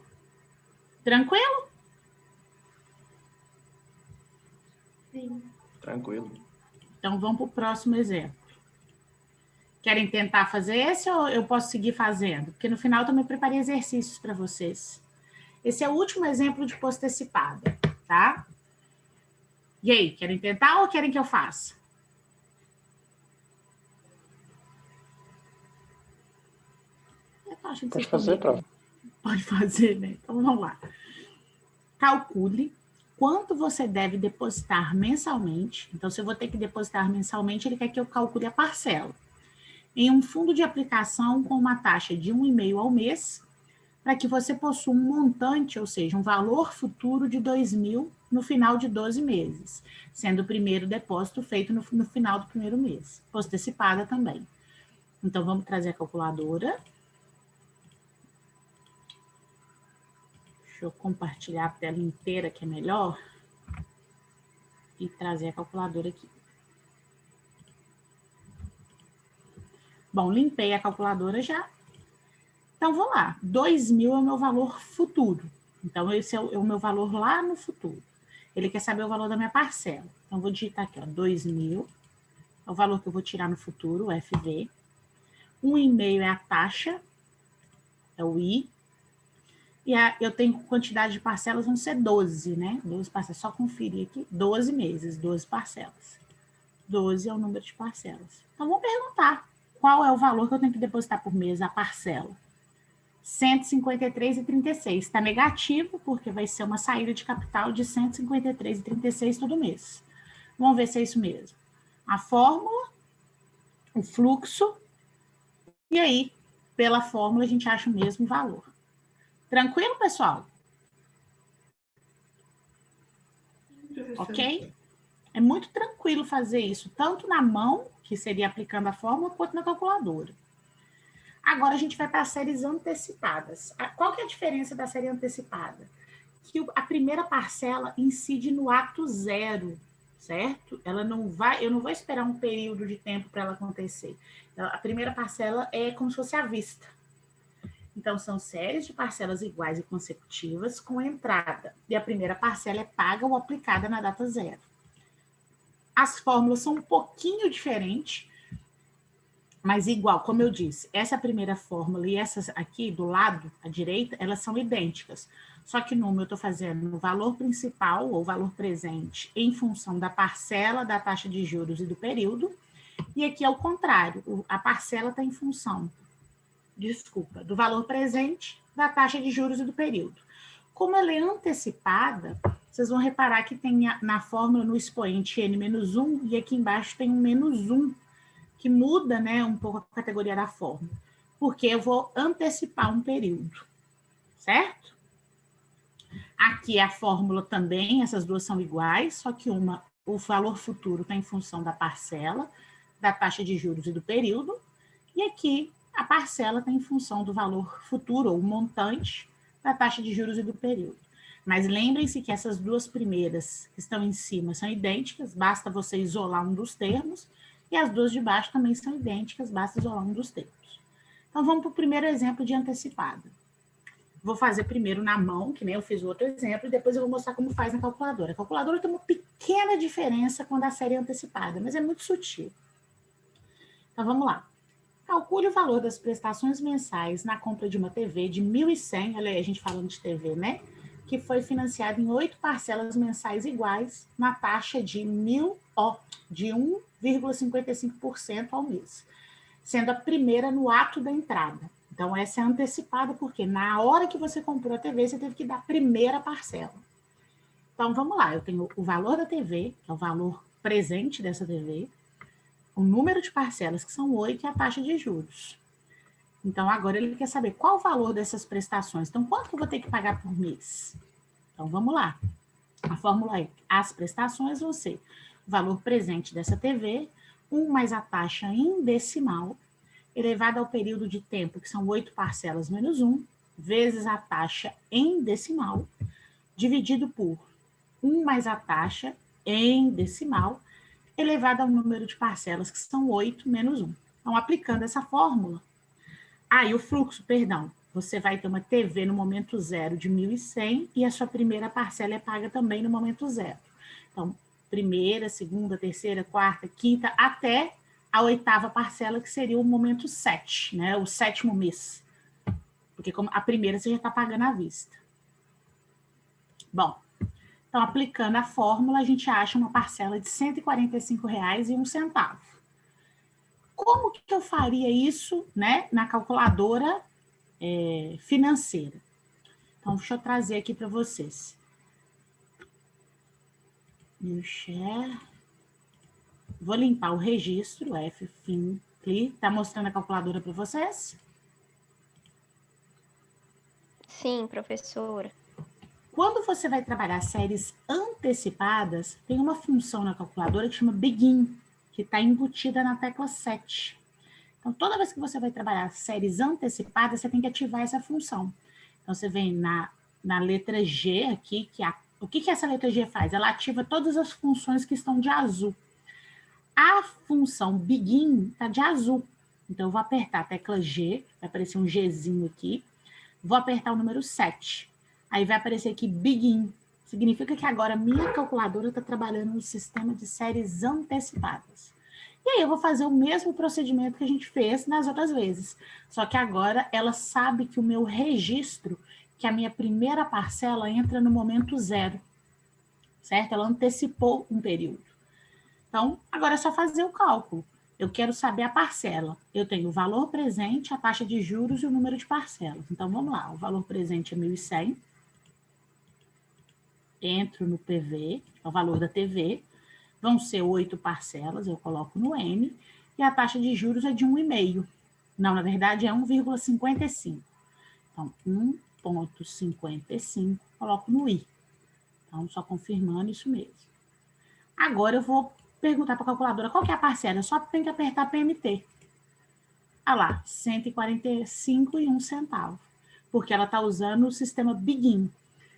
Tranquilo? Sim. Tranquilo. Então, vamos para o próximo exemplo. Querem tentar fazer esse ou eu posso seguir fazendo? Porque no final eu também preparei exercícios para vocês. Esse é o último exemplo de postecipada, tá? E aí, querem tentar ou querem que eu faça? Pode fazer, prof. Pode fazer, né? Então, vamos lá. Calcule quanto você deve depositar mensalmente. Então, se eu vou ter que depositar mensalmente, ele quer que eu calcule a parcela. Em um fundo de aplicação com uma taxa de 1,5 ao mês, para que você possua um montante, ou seja, um valor futuro de 2.000 no final de 12 meses, sendo o primeiro depósito feito no final do primeiro mês, postecipada também. Então, vamos trazer a calculadora. Deixa eu compartilhar a tela inteira, que é melhor, e trazer a calculadora aqui. Bom, limpei a calculadora já. Então, vou lá. 2.000 é o meu valor futuro. Então, esse é o meu valor lá no futuro. Ele quer saber o valor da minha parcela. Então, vou digitar aqui, ó, 2.000. É o valor que eu vou tirar no futuro, o FV. 1,5 é a taxa, é o I. E eu tenho quantidade de parcelas, vão ser 12, né? 12 parcelas, só conferir aqui. 12 meses, 12 parcelas. 12 é o número de parcelas. Então, vamos perguntar. Qual é o valor que eu tenho que depositar por mês, a parcela? 153,36. Está negativo, porque vai ser uma saída de capital de 153,36 todo mês. Vamos ver se é isso mesmo. A fórmula, o fluxo, e aí, pela fórmula, a gente acha o mesmo valor. Tranquilo, pessoal? Ok? É muito tranquilo fazer isso, tanto na mão, que seria aplicando a fórmula, quanto na calculadora. Agora a gente vai para as séries antecipadas. Qual que é a diferença da série antecipada? Que a primeira parcela incide no ato zero, certo? Ela não vai, eu não vou esperar um período de tempo para ela acontecer. A primeira parcela é como se fosse à vista. Então, são séries de parcelas iguais e consecutivas com entrada. E a primeira parcela é paga ou aplicada na data zero. As fórmulas são um pouquinho diferentes, mas igual, como eu disse, essa primeira fórmula e essas aqui do lado, à direita, elas são idênticas. Só que numa eu estou fazendo o valor principal ou valor presente em função da parcela, da taxa de juros e do período. E aqui é o contrário, a parcela está em função, do valor presente, da taxa de juros e do período. Como ela é antecipada, vocês vão reparar que tem na fórmula, no expoente N-1, e aqui embaixo tem um -1, que muda, né, um pouco a categoria da fórmula, porque eu vou antecipar um período, certo? Aqui a fórmula também, essas duas são iguais, só que uma, o valor futuro está em função da parcela, da taxa de juros e do período, e aqui a parcela está em função do valor futuro, ou montante, da taxa de juros e do período. Mas lembrem-se que essas duas primeiras que estão em cima são idênticas, basta você isolar um dos termos, E as duas de baixo também são idênticas, basta isolar um dos termos. Então, vamos para o primeiro exemplo de antecipada. Vou fazer primeiro na mão, que nem eu fiz o outro exemplo, e depois eu vou mostrar como faz na calculadora. A calculadora tem uma pequena diferença quando a série é antecipada, mas é muito sutil. Então, vamos lá. Calcule o valor das prestações mensais na compra de uma TV de 1.100, olha aí, a gente falando de TV, né? Que foi financiada em 8 parcelas mensais iguais na taxa de 1,55% ao mês, sendo a primeira no ato da entrada. Então, essa é antecipada, porque na hora que você comprou a TV, você teve que dar a primeira parcela. Então, vamos lá, eu tenho o valor da TV, que é o valor presente dessa TV, o número de parcelas, que são 8, e a taxa de juros. Então, agora ele quer saber qual o valor dessas prestações. Então, quanto que eu vou ter que pagar por mês? Então, vamos lá. A fórmula é, as prestações vão ser o valor presente dessa TV, 1 mais a taxa em decimal, elevado ao período de tempo, que são 8 parcelas menos 1, vezes a taxa em decimal, dividido por 1 mais a taxa em decimal, elevado ao número de parcelas, que são 8 menos 1. Então, aplicando essa fórmula, e o fluxo, perdão, você vai ter uma TV no momento zero de 1.100 e a sua primeira parcela é paga também no momento zero. Então, primeira, segunda, terceira, quarta, quinta, até a 8ª parcela, que seria o momento 7, né? O 7º mês. Porque como a primeira você já está pagando à vista. Bom, então, aplicando a fórmula, a gente acha uma parcela de R$ 145,01. Como que eu faria isso, né, na calculadora financeira? Então, deixa eu trazer aqui para vocês. New share. Vou limpar o registro, F-Fin-Clear. Está mostrando a calculadora para vocês? Sim, professora. Quando você vai trabalhar séries antecipadas, tem uma função na calculadora que chama Begin, que está embutida na tecla 7. Então, toda vez que você vai trabalhar séries antecipadas, você tem que ativar essa função. Então, você vem na letra G aqui, o que essa letra G faz? Ela ativa todas as funções que estão de azul. A função Begin está de azul. Então, eu vou apertar a tecla G, vai aparecer um Gzinho aqui. Vou apertar o número 7. Aí vai aparecer aqui Begin. Significa que agora a minha calculadora está trabalhando no sistema de séries antecipadas. E aí eu vou fazer o mesmo procedimento que a gente fez nas outras vezes. Só que agora ela sabe que o meu registro, que a minha primeira parcela entra no momento zero. Certo? Ela antecipou um período. Então, agora é só fazer o cálculo. Eu quero saber a parcela. Eu tenho o valor presente, a taxa de juros e o número de parcelas. Então, vamos lá. O valor presente é 1.100. Entro no PV, é o valor da TV. Vão ser 8 parcelas, eu coloco no N. E a taxa de juros é de 1,5. Não, na verdade, é 1,55. Então, 1,55, coloco no I. Então, só confirmando isso mesmo. Agora, eu vou perguntar para a calculadora qual que é a parcela. Só tem que apertar PMT. Ah lá, 145,01. Porque ela está usando o sistema Begin.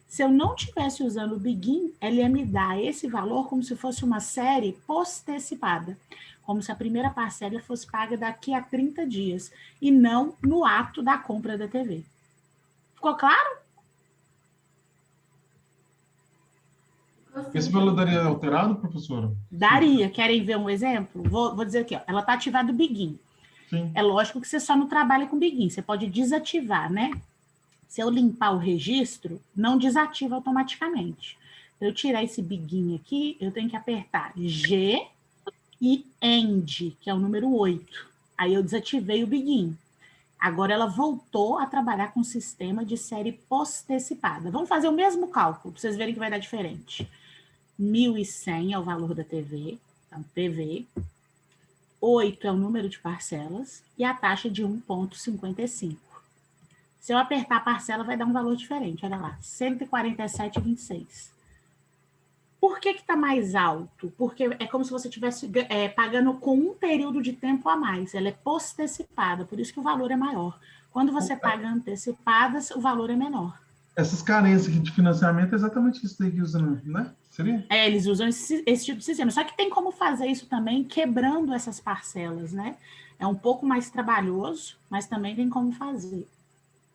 Se eu não estivesse usando o Begin, ela ia me dar esse valor como se fosse uma série postecipada. Como se a primeira parcela fosse paga daqui a 30 dias. E não no ato da compra da TV. Ficou claro? Esse valor daria alterado, professora? Daria. Querem ver um exemplo? Vou dizer aqui, ó. Ela está ativada o Begin. Sim. É lógico que você só não trabalha com Begin. Você pode desativar, né? Se eu limpar o registro, não desativa automaticamente. Eu tirar esse Begin aqui, eu tenho que apertar G e End, que é o número 8. Aí eu desativei o Begin. Agora ela voltou a trabalhar com o sistema de série postecipada. Vamos fazer o mesmo cálculo, para vocês verem que vai dar diferente. 1.100 é o valor da TV, então TV. 8 é o número de parcelas e a taxa de 1,55. Se eu apertar a parcela, vai dar um valor diferente. Olha lá, 147,26. Por que está mais alto? Porque é como se você estivesse pagando com um período de tempo a mais. Ela é postecipada, por isso que o valor é maior. Quando você paga antecipadas, o valor é menor. Essas carências aqui de financiamento é exatamente isso daí que usa, né? Seria? Eles usam esse tipo de sistema. Só que tem como fazer isso também quebrando essas parcelas, né? É um pouco mais trabalhoso, mas também tem como fazer.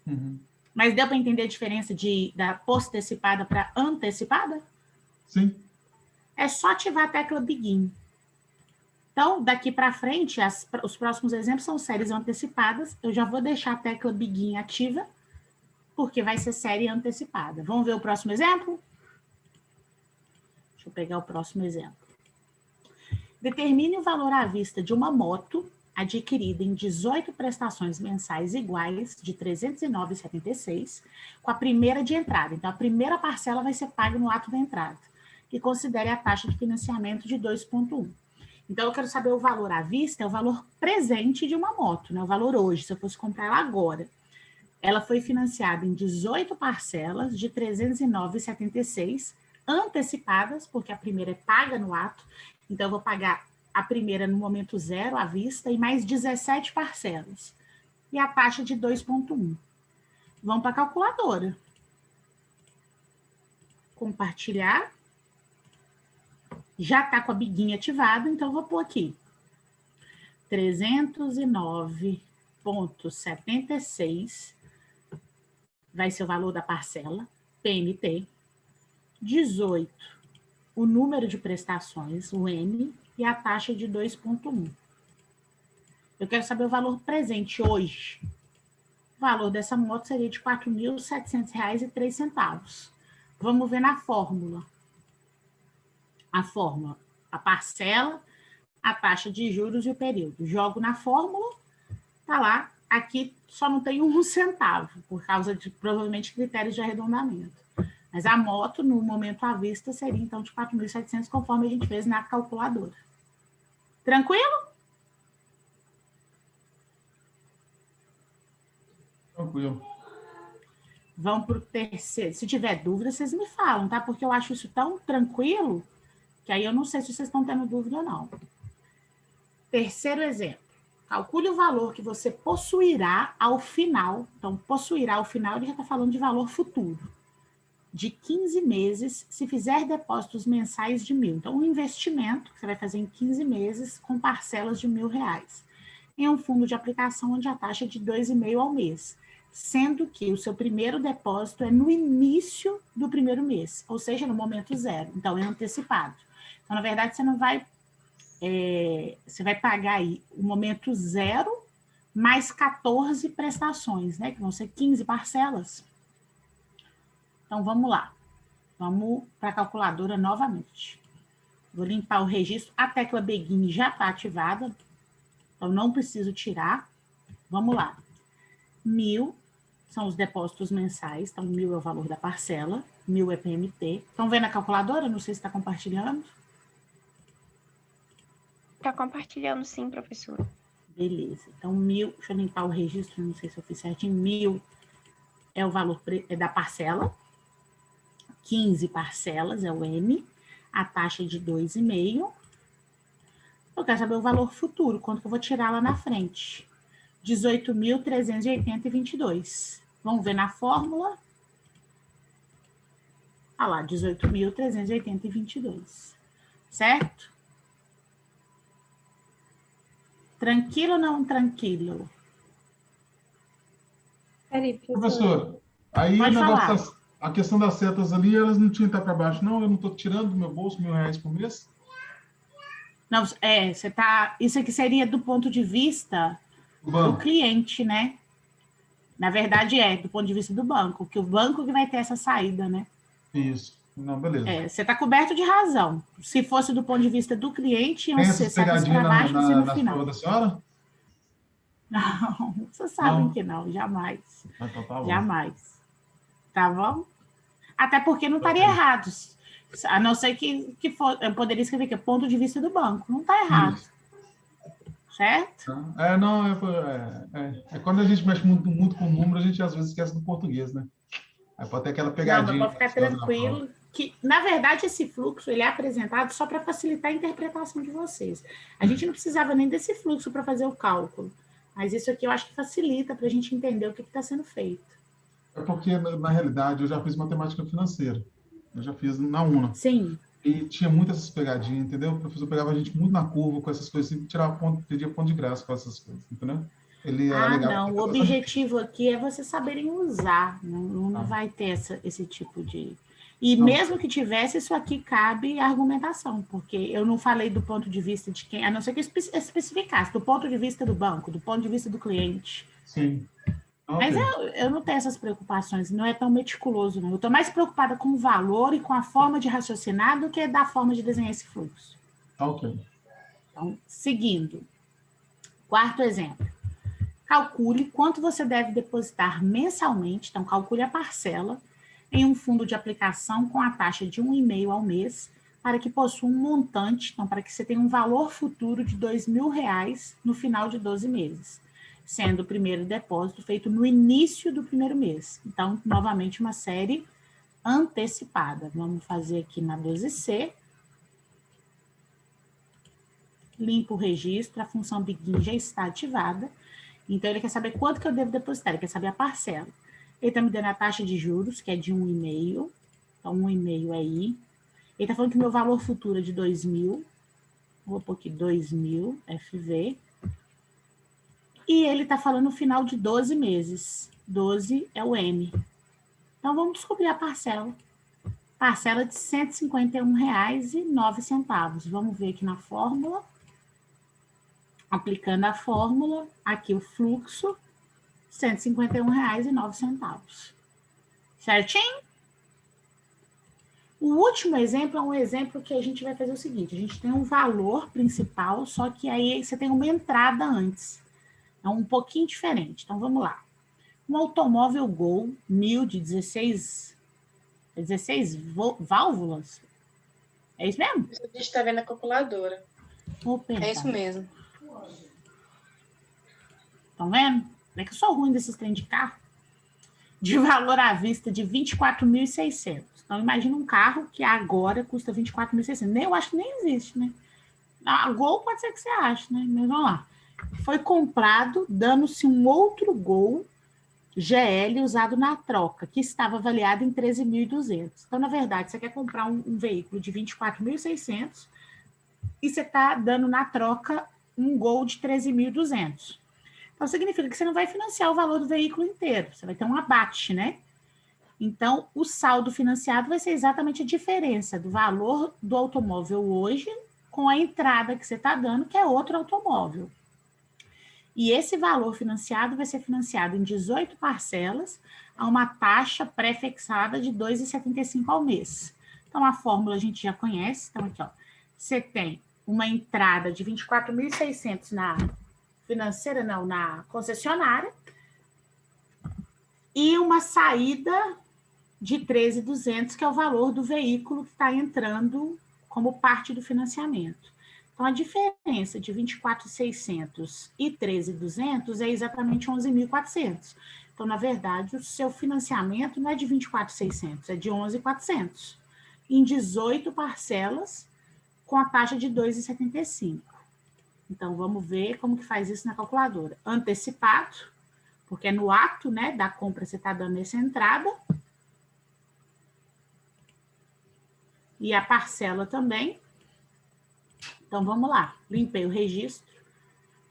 Uhum. Mas deu para entender a diferença da postecipada para antecipada? Sim. É só ativar a tecla Begin. Então, daqui para frente, os próximos exemplos são séries antecipadas. Eu já vou deixar a tecla Begin ativa, porque vai ser série antecipada. Vamos ver o próximo exemplo? Deixa eu pegar o próximo exemplo. Determine o valor à vista de uma moto adquirida em 18 prestações mensais iguais de R$ 309,76, com a primeira de entrada. Então, a primeira parcela vai ser paga no ato da entrada, e considere a taxa de financiamento de 2,1. Então, eu quero saber o valor à vista, é o valor presente de uma moto, né? O valor hoje, se eu fosse comprar ela agora. Ela foi financiada em 18 parcelas de R$ 309,76, antecipadas, porque a primeira é paga no ato, então eu vou pagar a primeira no momento zero à vista e mais 17 parcelas. E a taxa de 2,1. Vamos para a calculadora. Compartilhar. Já está com a biguinha ativada, então eu vou pôr aqui. 309,76 vai ser o valor da parcela, PMT. 18, o número de prestações, o N, e a taxa de 2,1. Eu quero saber o valor presente hoje. O valor dessa moto seria de R$ 4.700,03. Vamos ver na fórmula. A fórmula, a parcela, a taxa de juros e o período. Jogo na fórmula, tá lá. Aqui só não tem 1 centavo, por causa de, provavelmente, critérios de arredondamento. Mas a moto, no momento à vista, seria, então, de 4.700, conforme a gente fez na calculadora. Tranquilo? Tranquilo. Vamos para o terceiro. Se tiver dúvida, vocês me falam, tá? Porque eu acho isso tão tranquilo, que aí eu não sei se vocês estão tendo dúvida ou não. Terceiro exemplo. Calcule o valor que você possuirá ao final. Então, possuirá ao final, ele já está falando de valor futuro. De 15 meses, se fizer depósitos mensais de 1.000. Então, um investimento que você vai fazer em 15 meses com parcelas de R$ 1.000. Em um fundo de aplicação onde a taxa é de 2,5 ao mês. Sendo que o seu primeiro depósito é no início do primeiro mês, ou seja, no momento zero. Então, é antecipado. Então, na verdade, você não vai... você vai pagar aí o momento zero mais 14 prestações, né? Que vão ser 15 parcelas. Então, vamos lá. Vamos para a calculadora novamente. Vou limpar o registro. A tecla Begin já está ativada. Então, não preciso tirar. Vamos lá. 1.000 são os depósitos mensais. Então, 1.000 é o valor da parcela. 1.000 é PMT. Estão vendo a calculadora? Não sei se está compartilhando. Está compartilhando sim, professora. Beleza. Então, 1.000... Deixa eu limpar o registro. Não sei se eu fiz certinho. 1.000 é o valor da parcela. 15 parcelas é o M, a taxa de 2,5. Eu quero saber o valor futuro, quanto que eu vou tirar lá na frente. 18.380,22. Vamos ver na fórmula. Olha lá, 18.380,22. Certo? Tranquilo ou não tranquilo? Peraí, Professora, aí Pode o negócio falar. a questão das setas ali, elas não tinham que estar para baixo, não? Eu não estou tirando do meu bolso R$ 1.000 por mês? Não, você tá... Isso aqui seria do ponto de vista do cliente, né? Na verdade, do ponto de vista do banco, que o banco que vai ter essa saída, né? Isso. Não, beleza. Você está coberto de razão. Se fosse do ponto de vista do cliente, iam Tem ser essas setas pegadinhas para baixo e no nas final. provas da senhora? Não, vocês sabem Não. que não, jamais. Então tá bom. Jamais. Tá bom? Até porque não estaria errado. A não ser que for, eu poderia escrever que é ponto de vista do banco. Não está errado. Isso. Certo? Não, quando a gente mexe muito com número, a gente às vezes esquece do português, né? Aí pode ter aquela Não, pegadinha. mas pode ficar tranquilo que, na verdade, esse fluxo ele é apresentado só para facilitar a interpretação de vocês. A gente não precisava nem desse fluxo para fazer o cálculo, mas isso aqui eu acho que facilita para a gente entender o que está sendo feito. É porque, na realidade, eu já fiz matemática financeira. Eu já fiz na UNA. Sim. E tinha muitas essas pegadinhas, entendeu? O professor pegava a gente muito na curva com essas coisas e tirava ponto, pedia ponto de graça com essas coisas, entendeu? Ele Ah, alegava não. que O estava usando. objetivo aqui é vocês saberem usar. Não Ah, vai ter esse tipo de... E não, mesmo que tivesse, isso aqui cabe argumentação, porque eu não falei do ponto de vista de quem, a não ser que eu especificasse, do ponto de vista do banco, do ponto de vista do cliente. sim. Mas Ok. eu não tenho essas preocupações, não é tão meticuloso, não. Eu estou mais preocupada com o valor e com a forma de raciocinar do que da forma de desenhar esse fluxo. Ok. Então, seguindo. Quarto exemplo. Calcule quanto você deve depositar mensalmente, então calcule a parcela, em um fundo de aplicação com a taxa de 1,5 ao mês, para que possua um montante, então para que você tenha um valor futuro de R$ 2.000 no final de 12 meses, sendo o primeiro depósito feito no início do primeiro mês. Então, novamente, uma série antecipada. Vamos fazer aqui na 12C. Limpo o registro, a função Begin já está ativada. Então, ele quer saber quanto que eu devo depositar, ele quer saber a parcela. Ele está me dando a taxa de juros, que é de 1,5. Então, 1,5 aí. Ele está falando que o meu valor futuro é de 2.000. Vou pôr aqui 2.000, FV. E ele está falando no final de 12 meses. 12 é o M. Então, vamos descobrir a parcela. Parcela de R$ 151,09. Vamos ver aqui na fórmula. Aplicando a fórmula, aqui o fluxo, R$ 151,09. Certinho? O último exemplo é um exemplo que a gente vai fazer o seguinte, a gente tem um valor principal, só que aí você tem uma entrada antes. É um pouquinho diferente. Então, vamos lá. Um automóvel Gol 1000 de 16 válvulas. É isso mesmo? A gente está vendo a calculadora. É isso mesmo. Estão vendo? É que eu sou ruim desses trem de carro. De valor à vista de 24.600. Então, imagina um carro que agora custa 24.600. Eu acho que nem existe, né? A Gol pode ser que você ache, né? Mas vamos lá. Foi comprado, dando-se um outro Gol GL usado na troca, que estava avaliado em 13.200. Então, na verdade, você quer comprar um veículo de 24.600 e você está dando na troca um Gol de 13.200. Então, significa que você não vai financiar o valor do veículo inteiro, você vai ter um abate, né? Então, o saldo financiado vai ser exatamente a diferença do valor do automóvel hoje com a entrada que você está dando, que é outro automóvel. E esse valor financiado vai ser financiado em 18 parcelas a uma taxa pré-fixada de R$ 2,75 ao mês. Então, a fórmula a gente já conhece. Então, aqui, ó, você tem uma entrada de 24.600 na financeira, não, na concessionária, e uma saída de 13.200, que é o valor do veículo que está entrando como parte do financiamento. Então, a diferença de 24.600 e 13.200 é exatamente 11.400. Então, na verdade, o seu financiamento não é de 24.600, é de 11.400, em 18 parcelas, com a taxa de 2,75. Então, vamos ver como que faz isso na calculadora. Antecipado, porque é no ato, né, da compra você está dando essa entrada. E a parcela também. Então, vamos lá. Limpei o registro.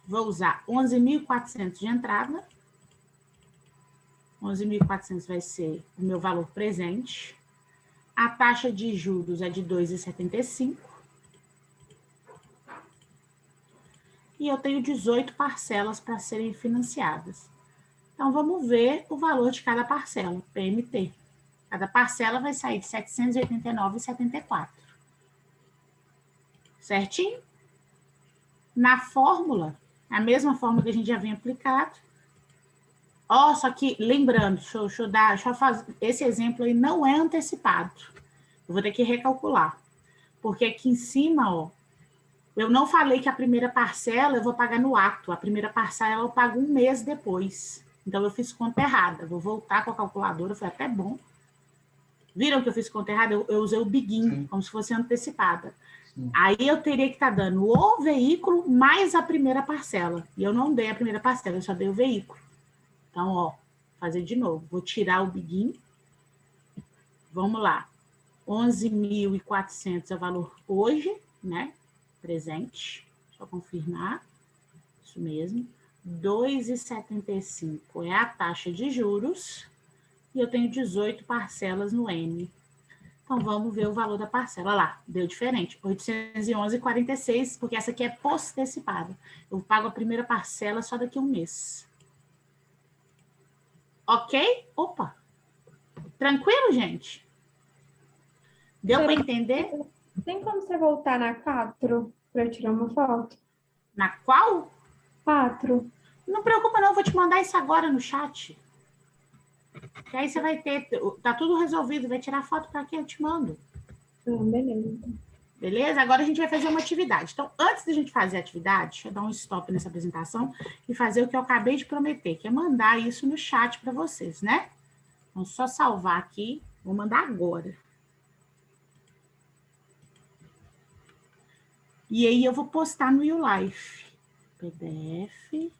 Vou usar 11.400 de entrada. 11.400 vai ser o meu valor presente. A taxa de juros é de 2,75. E eu tenho 18 parcelas para serem financiadas. Então, vamos ver o valor de cada parcela, PMT. Cada parcela vai sair de R$ 789,74. Certinho? Na fórmula, a mesma fórmula que a gente já vem aplicado. Ó, só que, lembrando, deixa eu fazer, esse exemplo aí não é antecipado. Eu vou ter que recalcular. Porque aqui em cima, ó, eu não falei que a primeira parcela eu vou pagar no ato. A primeira parcela eu pago um mês depois. Então, eu fiz conta errada. Vou voltar com a calculadora, foi até bom. Viram que eu fiz conta errada? Eu usei o Begin, sim, como se fosse antecipada. Sim. Aí eu teria que estar dando o veículo mais a primeira parcela. E eu não dei a primeira parcela, eu só dei o veículo. Então, ó, fazer de novo. Vou tirar o begin. Vamos lá. 11.400 é o valor hoje, né? Presente. Deixa eu confirmar. Isso mesmo. 2,75 é a taxa de juros. E eu tenho 18 parcelas no N. Então, vamos ver o valor da parcela. Olha lá, deu diferente. 811,46, porque essa aqui é post-antecipada. Eu pago a primeira parcela só daqui a um mês. Ok? Opa! Tranquilo, gente? Deu para entender? Tem como você voltar na 4 para eu tirar uma foto? Na qual? 4. Não preocupa não, vou te mandar isso agora no chat. Que aí você vai ter... Tá tudo resolvido, vai tirar foto para quê? Eu te mando. Beleza. Beleza? Agora a gente vai fazer uma atividade. Então, antes da gente fazer a atividade, deixa eu dar um stop nessa apresentação e fazer o que eu acabei de prometer, que é mandar isso no chat para vocês, né? Então, só salvar aqui. Vou mandar agora. E aí eu vou postar no YouLife. PDF.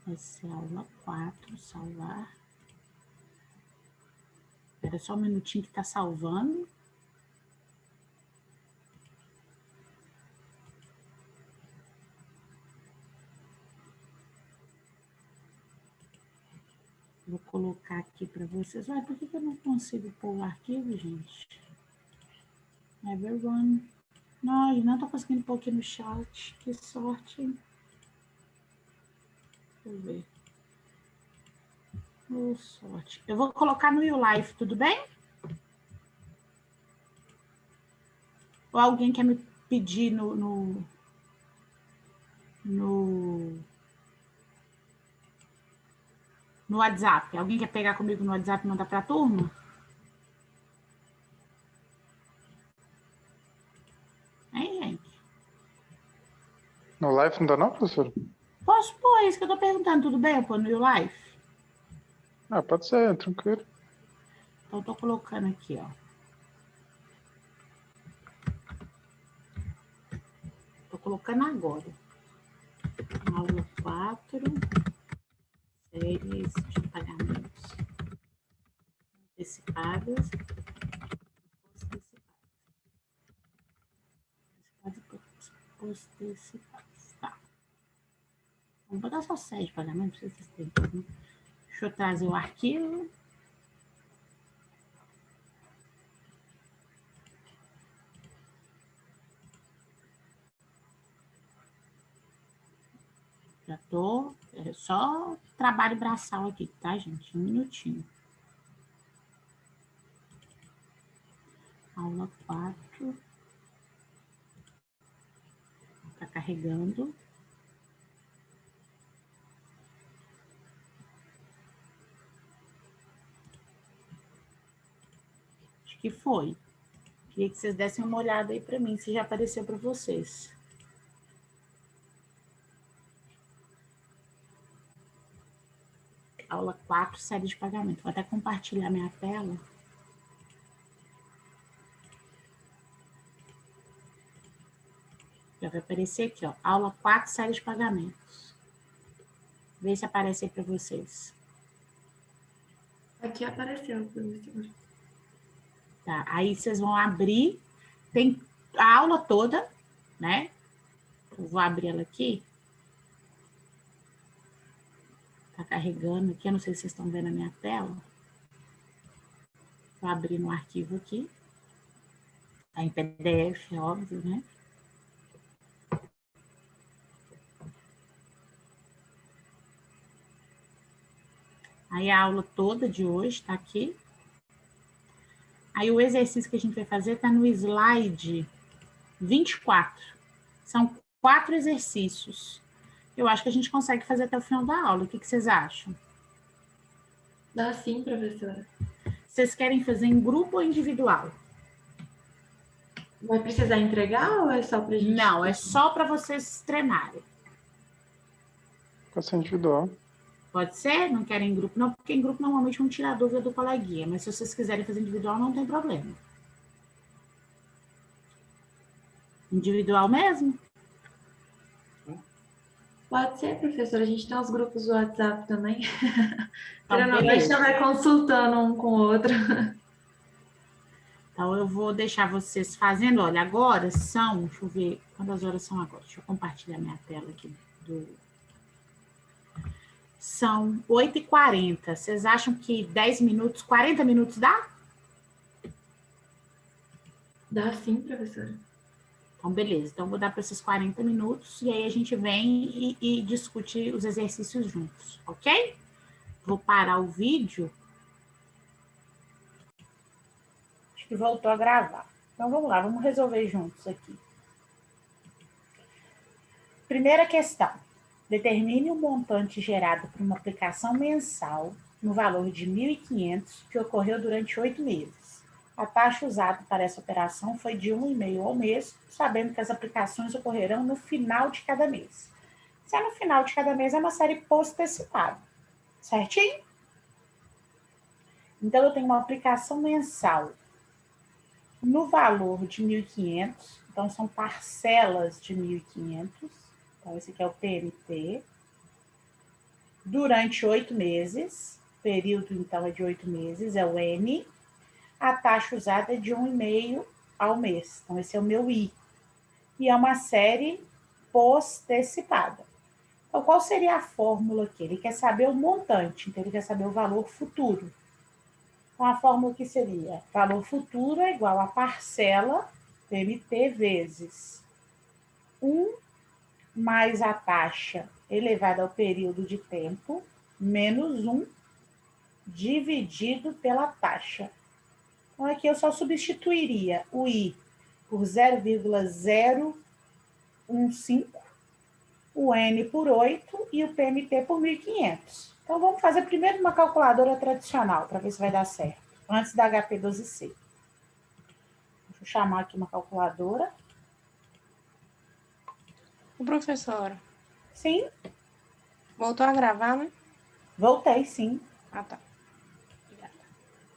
Essa é a aula 4, salvar. Espera só um minutinho que está salvando. Vou colocar aqui para vocês. Ué, por que eu não consigo pôr o arquivo, gente? Everyone. Não, eu não estou conseguindo pôr aqui no chat. Que sorte, hein? Deixa eu ver. Oh, sorte. Eu vou colocar no YouLife, tudo bem? Ou alguém quer me pedir no WhatsApp? Alguém quer pegar comigo no WhatsApp e mandar para a turma? Hein, gente? No live não dá não, professor? Posso pôr, é isso que eu estou perguntando. Tudo bem eu pôr no YouLife? Ah, pode ser, tranquilo. Então, estou colocando aqui, ó. Estou colocando agora. Aula 4. Séries de pagamentos antecipadas. Post-antecipadas. Tá. Vamos botar só série de pagamentos, não sei se vocês têm tudo. Deixa eu trazer o arquivo. Já tô, é só trabalho braçal aqui, tá, gente? Um minutinho. Aula 4. Tá carregando. Acho que foi. Queria que vocês dessem uma olhada aí para mim, se já apareceu para vocês. Aula 4, série de pagamento. Vou até compartilhar minha tela. Já vai aparecer aqui, ó. Aula 4, série de pagamentos. Vê se aparece aí para vocês. Aqui apareceu, professor. Tá, aí vocês vão abrir. Tem a aula toda, né? Eu vou abrir ela aqui. Tá carregando aqui, eu não sei se vocês estão vendo a minha tela. Vou abrir no arquivo aqui. Tá em PDF, óbvio, né? Aí a aula toda de hoje tá aqui. Aí o exercício que a gente vai fazer tá no slide 24. São 4 exercícios. Eu acho que a gente consegue fazer até o final da aula. O que vocês acham? Dá sim, professora. Vocês querem fazer em grupo ou individual? Vai precisar entregar ou é só pra gente? Não, é só para vocês treinarem. Pode ser individual. Pode ser? Não querem em grupo? Não, porque em grupo normalmente vão tirar a dúvida do coleguinha. Mas se vocês quiserem fazer individual, não tem problema. Individual mesmo? Pode ser, professora. A gente tem os grupos do WhatsApp também. Então, A gente beleza. vai consultando um com o outro. Então, eu vou deixar vocês fazendo. Olha, agora são... Deixa eu ver quantas horas são agora. Deixa eu compartilhar minha tela aqui. São 8h40. Vocês acham que 10 minutos, 40 minutos dá? Dá sim, professora. Então, beleza. Então, vou dar para esses 40 minutos e aí a gente vem e discute os exercícios juntos, ok? Vou parar o vídeo. Acho que voltou a gravar. Então, vamos lá, vamos resolver juntos aqui. Primeira questão. Determine o montante gerado por uma aplicação mensal no valor de 1.500 que ocorreu durante 8 meses. A taxa usada para essa operação foi de 1,5 ao mês, sabendo que as aplicações ocorrerão no final de cada mês. Se é no final de cada mês, é uma série post-antecipada. Certinho? Então, eu tenho uma aplicação mensal no valor de 1.500. Então, são parcelas de 1.500. Então, esse aqui é o PMT. Durante 8 meses. O período, então, é de 8 meses. É o N. A taxa usada é de 1,5 ao mês. Então, esse é o meu I. E é uma série post-antecipada. Então, qual seria a fórmula aqui? Ele quer saber o montante, então ele quer saber o valor futuro. Então, a fórmula que seria valor futuro é igual a parcela PMT vezes 1 mais a taxa elevada ao período de tempo, menos 1 dividido pela taxa. Então, aqui eu só substituiria o I por 0,015, o N por 8 e o PMT por 1.500. Então, vamos fazer primeiro uma calculadora tradicional, para ver se vai dar certo, antes da HP12C. Deixa eu chamar aqui uma calculadora. Professora. Sim. Voltou a gravar, né? Voltei, sim. Ah, tá.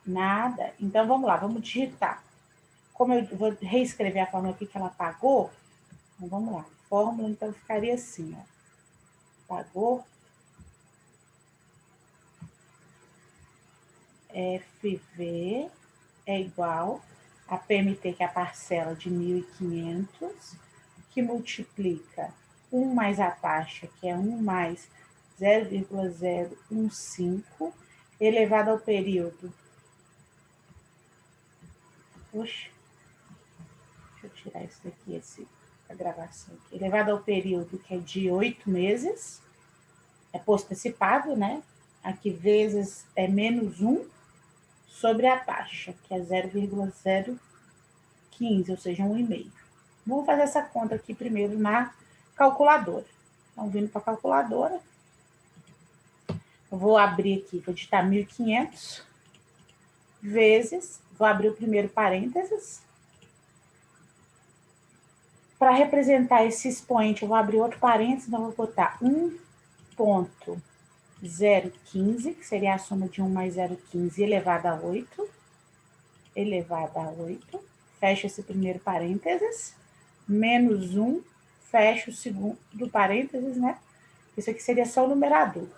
Nada. Então, vamos lá, vamos digitar. Como eu vou reescrever a fórmula aqui que ela pagou, então vamos lá. A fórmula, então, ficaria assim, ó. Pagou FV é igual a PMT, que é a parcela de 1.500, que multiplica 1 mais a taxa, que é 1 mais 0,015, elevado ao período. Puxa, deixa eu tirar isso daqui, a gravação aqui. Elevado ao período, que é de 8 meses, é post-antecipado, né? Aqui vezes é menos 1 sobre a taxa, que é 0,015, ou seja, 1,5. Vamos fazer essa conta aqui primeiro na calculadora. Então, vindo para a calculadora, eu vou abrir aqui, vou digitar 1.500 vezes, vou abrir o primeiro parênteses. Para representar esse expoente, eu vou abrir outro parênteses, então eu vou botar 1,015, que seria a soma de 1 mais 0,15 elevado a 8. Elevado a 8. Fecho esse primeiro parênteses. Menos 1. Fecho o segundo parênteses, né? Isso aqui seria só o numerador.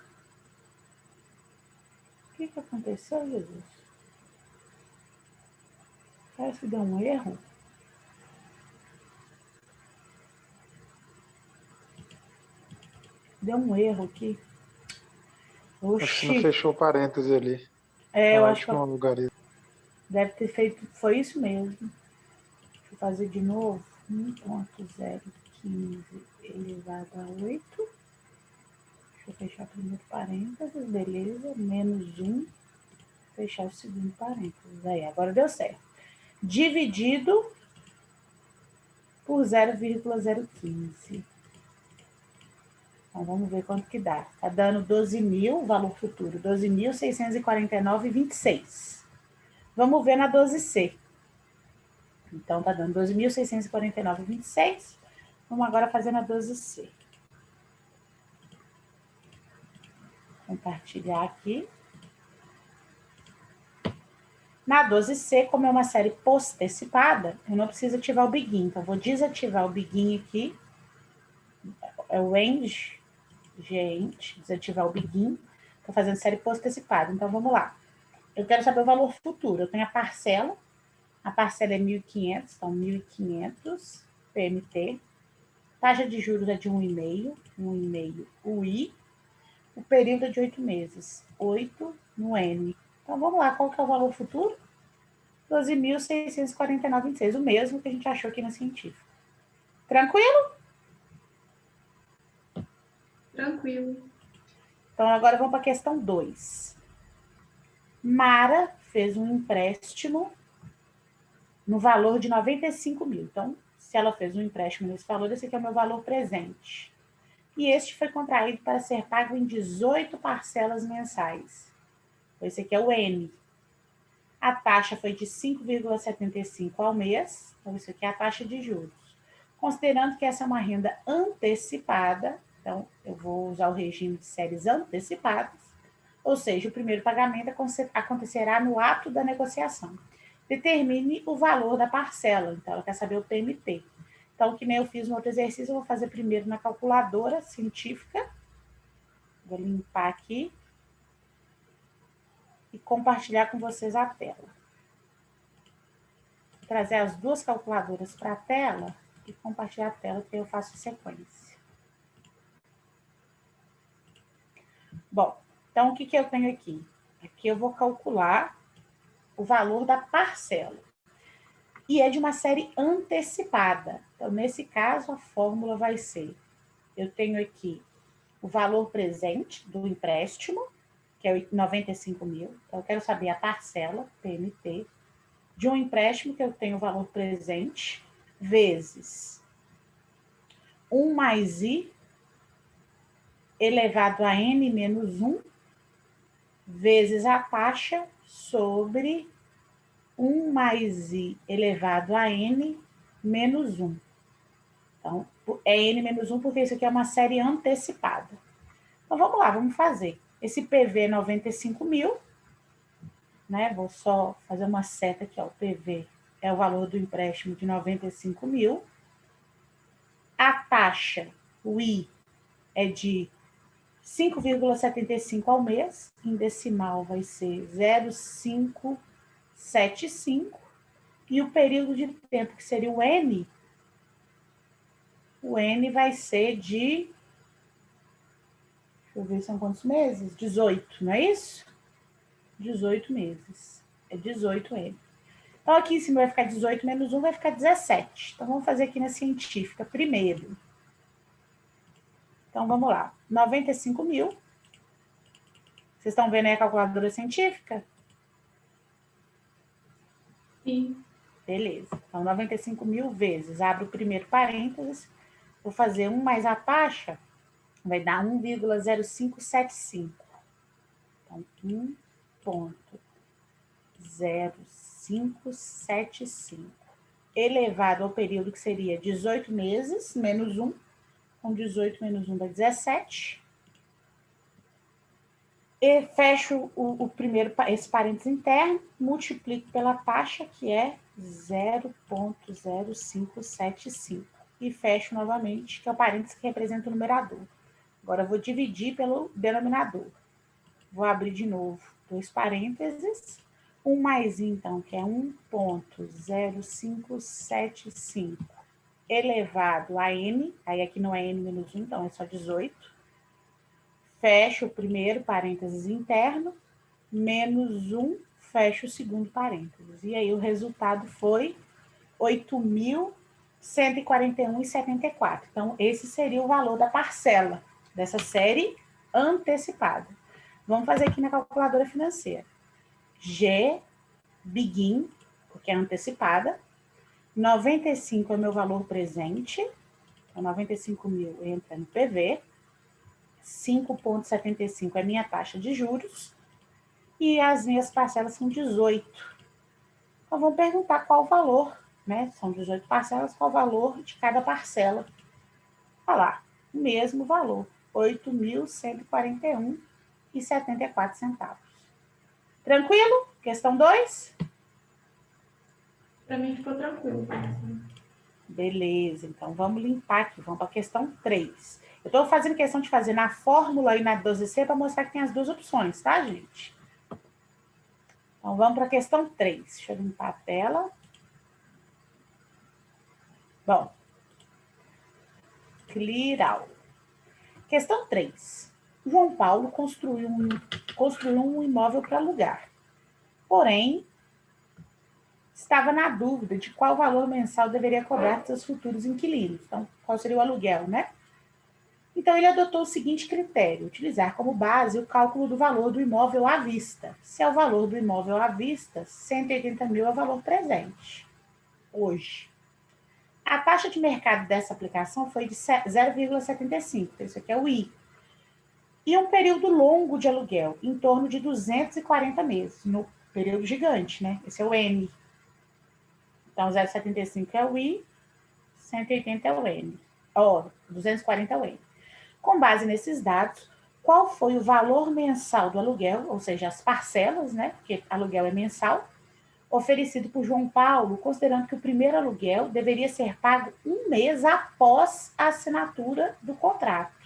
O que aconteceu, Jesus? Parece que deu um erro. Deu um erro aqui. Oxi. Acho que não fechou o parêntese ali. Eu acho que lugar. Deve ter feito, foi isso mesmo. Deixa eu fazer de novo. 1,015 elevado a 8. Deixa eu fechar o primeiro parênteses, beleza. Menos 1. Fechar o segundo parênteses. Aí, agora deu certo. Dividido por 0,015. Então, vamos ver quanto que dá. Está dando 12.000, valor futuro, 12.649,26. Vamos ver na 12C. Então, está dando 12.649,26. Vamos agora fazer na 12C. Compartilhar aqui. Na 12C, como é uma série post-antecipada, eu não preciso ativar o begin. Então, vou desativar o begin aqui. É o range, Gente, desativar o begin. Estou fazendo série post-antecipada. Então, vamos lá. Eu quero saber o valor futuro. Eu tenho a parcela. A parcela é 1.500. Então, 1.500 PMT. Taxa de juros é de 1,5. 1,5 UI. O período é de 8 meses. 8 no N. Então, vamos lá. Qual que é o valor futuro? 12.649,26. O mesmo que a gente achou aqui na científica. Tranquilo? Tranquilo. Então, agora vamos para a questão 2. Mara fez um empréstimo no valor de 95 mil. Então, se ela fez um empréstimo nesse valor, esse aqui é o meu valor presente. E este foi contraído para ser pago em 18 parcelas mensais. Esse aqui é o N. A taxa foi de 5,75 ao mês. Então, isso aqui é a taxa de juros. Considerando que essa é uma renda antecipada, então, eu vou usar o regime de séries antecipadas, ou seja, o primeiro pagamento acontecerá no ato da negociação. Determine o valor da parcela, então ela quer saber o PMT. Então, que nem eu fiz no outro exercício, eu vou fazer primeiro na calculadora científica. Vou limpar aqui e compartilhar com vocês a tela. Vou trazer as duas calculadoras para a tela e compartilhar a tela, que eu faço sequência. Bom, então o que eu tenho aqui? Aqui eu vou calcular o valor da parcela. E é de uma série antecipada. Então, nesse caso, a fórmula vai ser: eu tenho aqui o valor presente do empréstimo, que é 95 mil. Então, eu quero saber a parcela, PMT, de um empréstimo que eu tenho o valor presente, vezes 1 mais I elevado a N menos 1, vezes a taxa sobre 1 mais I elevado a N menos 1. Então, é N menos 1 porque isso aqui é uma série antecipada. Então, vamos lá, vamos fazer. Esse PV é 95 mil, né? Vou só fazer uma seta aqui, ó. O PV é o valor do empréstimo de 95 mil. A taxa, o I, é de 5,75 ao mês. Em decimal vai ser 0,575. E o período de tempo, que seria o N vai ser de... Deixa eu ver, são quantos meses? 18, não é isso? 18 meses. É 18N. Então, aqui em cima vai ficar 18 menos 1, vai ficar 17. Então, vamos fazer aqui na científica primeiro. Então, vamos lá. 95 mil. Vocês estão vendo aí a calculadora científica? Sim. Beleza. Então, 95 mil vezes, abro o primeiro parênteses, vou fazer 1 mais a taxa, vai dar 1,0575. Então, 1,0575 elevado ao período que seria 18 meses, menos 1. Com 18 menos 1 dá 17. E fecho o primeiro, esse parênteses interno, multiplico pela taxa, que é 0,0575. E fecho novamente, que é o parênteses que representa o numerador. Agora, eu vou dividir pelo denominador. Vou abrir de novo 2 parênteses. 1 mais I, então, que é 1,0575 elevado a N. Aí aqui não é N menos 1, então é só 18. Fecho o primeiro parênteses interno, menos 1, fecho o segundo parênteses. E aí o resultado foi 8.141,74. Então, esse seria o valor da parcela dessa série antecipada. Vamos fazer aqui na calculadora financeira. G, begin, porque é antecipada. 95 é o meu valor presente. Então, 95 mil entra no PV. 5,75 é minha taxa de juros. E as minhas parcelas são 18. Então, vamos perguntar qual o valor, né? São 18 parcelas, qual o valor de cada parcela. Olha lá, o mesmo valor, 8.141,74 centavos. Tranquilo? Questão 2? Para mim ficou tranquilo, professora. Beleza, então vamos limpar aqui, vamos para a questão 3. Eu estou fazendo questão de fazer na fórmula e na 12C para mostrar que tem as duas opções, tá, gente? Então, vamos para a questão 3. Deixa eu limpar a tela. Bom. Clear all. Questão 3. João Paulo construiu um imóvel para alugar. Porém, estava na dúvida de qual valor mensal deveria cobrar para seus futuros inquilinos. Então, qual seria o aluguel, né? Então, ele adotou o seguinte critério: utilizar como base o cálculo do valor do imóvel à vista. Se é o valor do imóvel à vista, 180 mil é o valor presente, hoje. A taxa de mercado dessa aplicação foi de 0,75, isso aqui é o I. E um período longo de aluguel, em torno de 240 meses, no período gigante, né? Esse é o N. Então, 0,75 é o I, 180 é o N. 240 é o N. Com base nesses dados, qual foi o valor mensal do aluguel, ou seja, as parcelas, né? Porque aluguel é mensal, oferecido por João Paulo, considerando que o primeiro aluguel deveria ser pago um mês após a assinatura do contrato.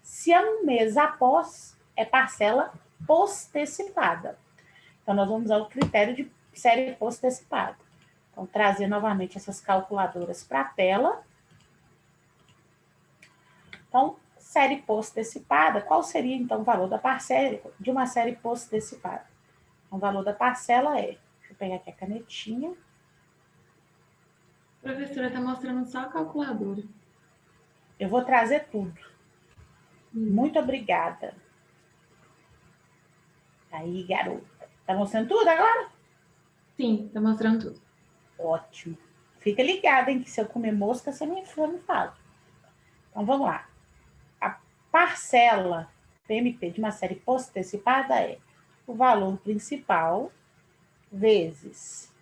Se é um mês após, é parcela postecipada. Então, nós vamos usar o critério de série postecipada. Então, trazer novamente essas calculadoras para a tela. Então, série postecipada, qual seria, então, o valor da parcela de uma série postecipada? Então, o valor da parcela é... Deixa eu pegar aqui a canetinha. Professora, está mostrando só a calculadora. Eu vou trazer tudo. Muito obrigada. Aí, garota. Tá mostrando tudo agora? Sim, está mostrando tudo. Ótimo. Fica ligada, hein? Que se eu comer mosca, você me fala. Então, vamos lá. A parcela PMP de uma série postecipada é o valor principal vezes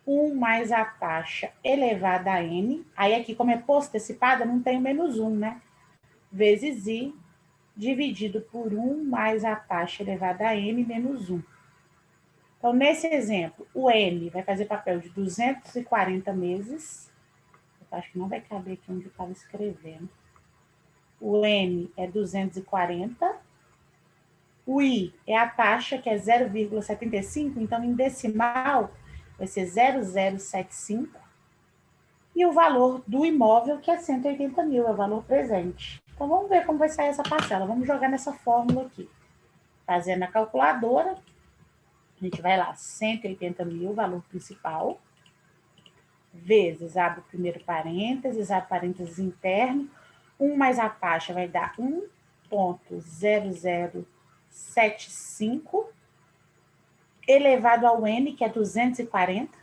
1 mais a taxa elevada a N. Aí, aqui, como é postecipada, não tem o menos 1, né? Vezes I, dividido por 1 mais a taxa elevada a N menos 1. Então, nesse exemplo, o N vai fazer papel de 240 meses. Eu acho que não vai caber aqui onde eu estava escrevendo. O N é 240. O I é a taxa, que é 0,75. Então, em decimal, vai ser 0,075. E o valor do imóvel, que é 180 mil, é o valor presente. Então, vamos ver como vai sair essa parcela. Vamos jogar nessa fórmula aqui. Fazendo a calculadora, a gente vai lá, 180 mil, valor principal, vezes, abre o primeiro parênteses, abre parênteses interno, 1 mais a taxa vai dar 1,0075, elevado ao N, que é 240,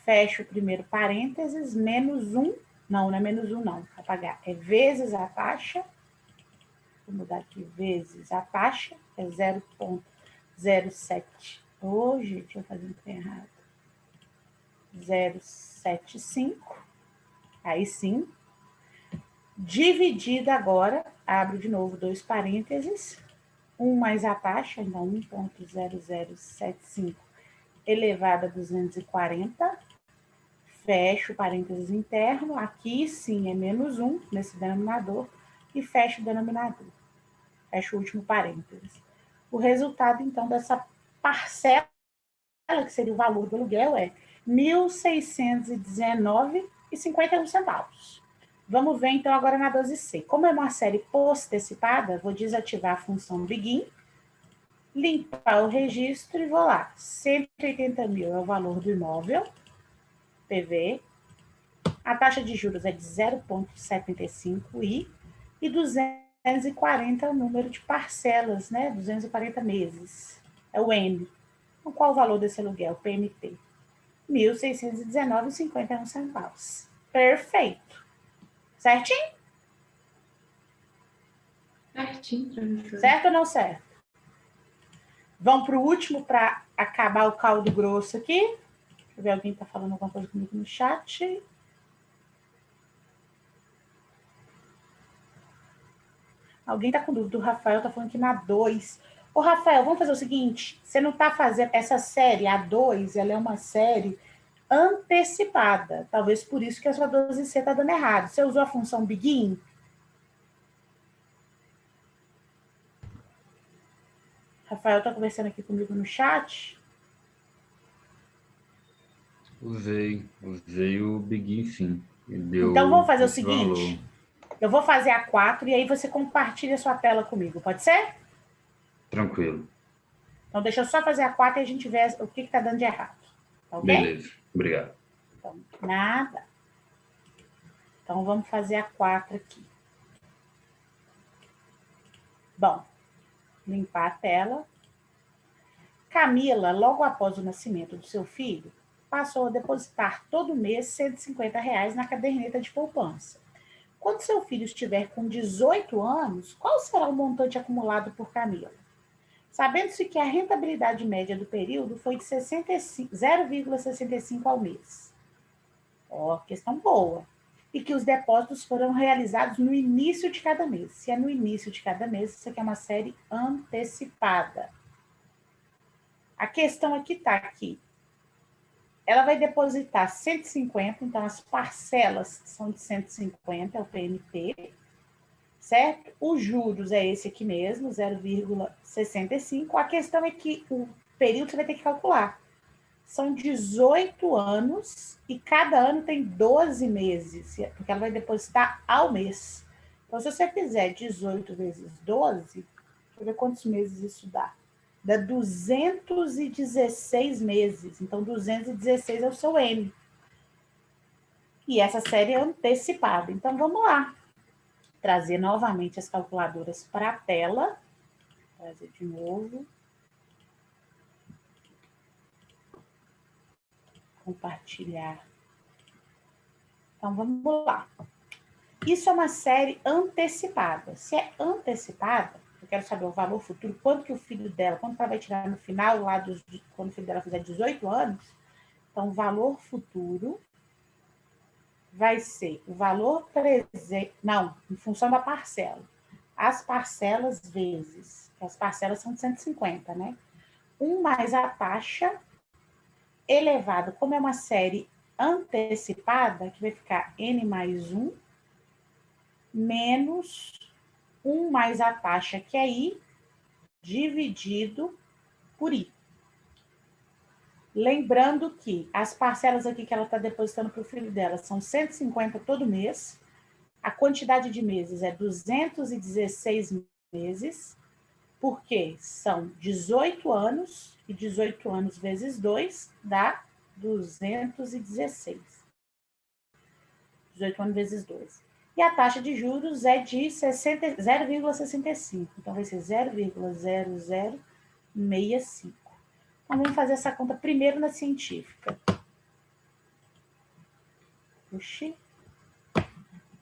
fecha o primeiro parênteses, menos 1, não é menos 1 não, vou apagar, é vezes a taxa, vou mudar aqui, vezes a taxa, é 0,07, gente, eu fazer um trem errado, 0,75, aí sim, dividida agora, abro de novo dois parênteses, 1 mais a taxa, então 1,0075 elevado a 240, fecho o parênteses interno, aqui sim é menos 1 nesse denominador, e fecho o denominador, fecho o último parênteses. O resultado, então, dessa parcela, que seria o valor do aluguel, é R$ 1.619,51. Vamos ver, então, agora na 12C. Como é uma série postecipada, vou desativar a função begin, limpar o registro e vou lá. 180 mil é o valor do imóvel, PV. A taxa de juros é de 0,75 e 240 é o número de parcelas, né? 240 meses. É o N. Então, qual o valor desse aluguel? PMT. R$ 1.619,51. Perfeito. Certinho? Certinho, professora. Certo ou não certo? Vamos para o último para acabar o caldo grosso aqui. Deixa eu ver, alguém está falando alguma coisa comigo no chat. Alguém está com dúvida. O Rafael está falando que na 2. Ô, Rafael, vamos fazer o seguinte. Você não está fazendo... Essa série, a 2, ela é uma série antecipada. Talvez por isso que a sua 12C está dando errado. Você usou a função begin? Rafael está conversando aqui comigo no chat. Usei o begin sim. Então, vamos fazer o seguinte. Valor. Eu vou fazer a 4 e aí você compartilha a sua tela comigo. Pode ser? Tranquilo. Então, deixa eu só fazer a 4 e a gente vê o que está dando de errado. Ok? Beleza. Obrigado. Então, nada. Então, vamos fazer a 4 aqui. Bom, limpar a tela. Camila, logo após o nascimento do seu filho, passou a depositar todo mês R$150 na caderneta de poupança. Quando seu filho estiver com 18 anos, qual será o montante acumulado por Camila? Sabendo-se que a rentabilidade média do período foi de 0,65 ao mês. Ó, questão boa. E que os depósitos foram realizados no início de cada mês. Se é no início de cada mês, isso aqui é uma série antecipada. A questão aqui está aqui. Ela vai depositar 150, então as parcelas são de 150, é o PMT, certo? Os juros é esse aqui mesmo, 0,65. A questão é que o período você vai ter que calcular. São 18 anos e cada ano tem 12 meses, porque ela vai depositar ao mês. Então, se você fizer 18 vezes 12, deixa eu ver quantos meses isso dá. Dá 216 meses. Então, 216 é o seu M. E essa série é antecipada. Então, vamos lá. Trazer novamente as calculadoras para a tela. Trazer de novo. Compartilhar. Então, vamos lá. Isso é uma série antecipada. Se é antecipada, eu quero saber o valor futuro, quanto que o filho dela, quanto ela vai tirar no final, lá quando o filho dela fizer 18 anos. Então, o valor futuro vai ser o valor presente, não, em função da parcela. As parcelas vezes, que as parcelas são de 150, né? 1 mais a taxa elevado, como é uma série antecipada, que vai ficar N mais 1, menos 1 mais a taxa, que é I, dividido por I. Lembrando que as parcelas aqui que ela está depositando para o filho dela são 150 todo mês, a quantidade de meses é 216 meses, porque são 18 anos, e 18 anos vezes 2 dá 216. 18 anos vezes 2. E a taxa de juros é de 0,65. Então, vai ser 0,0065. Então, vamos fazer essa conta primeiro na científica. Puxa.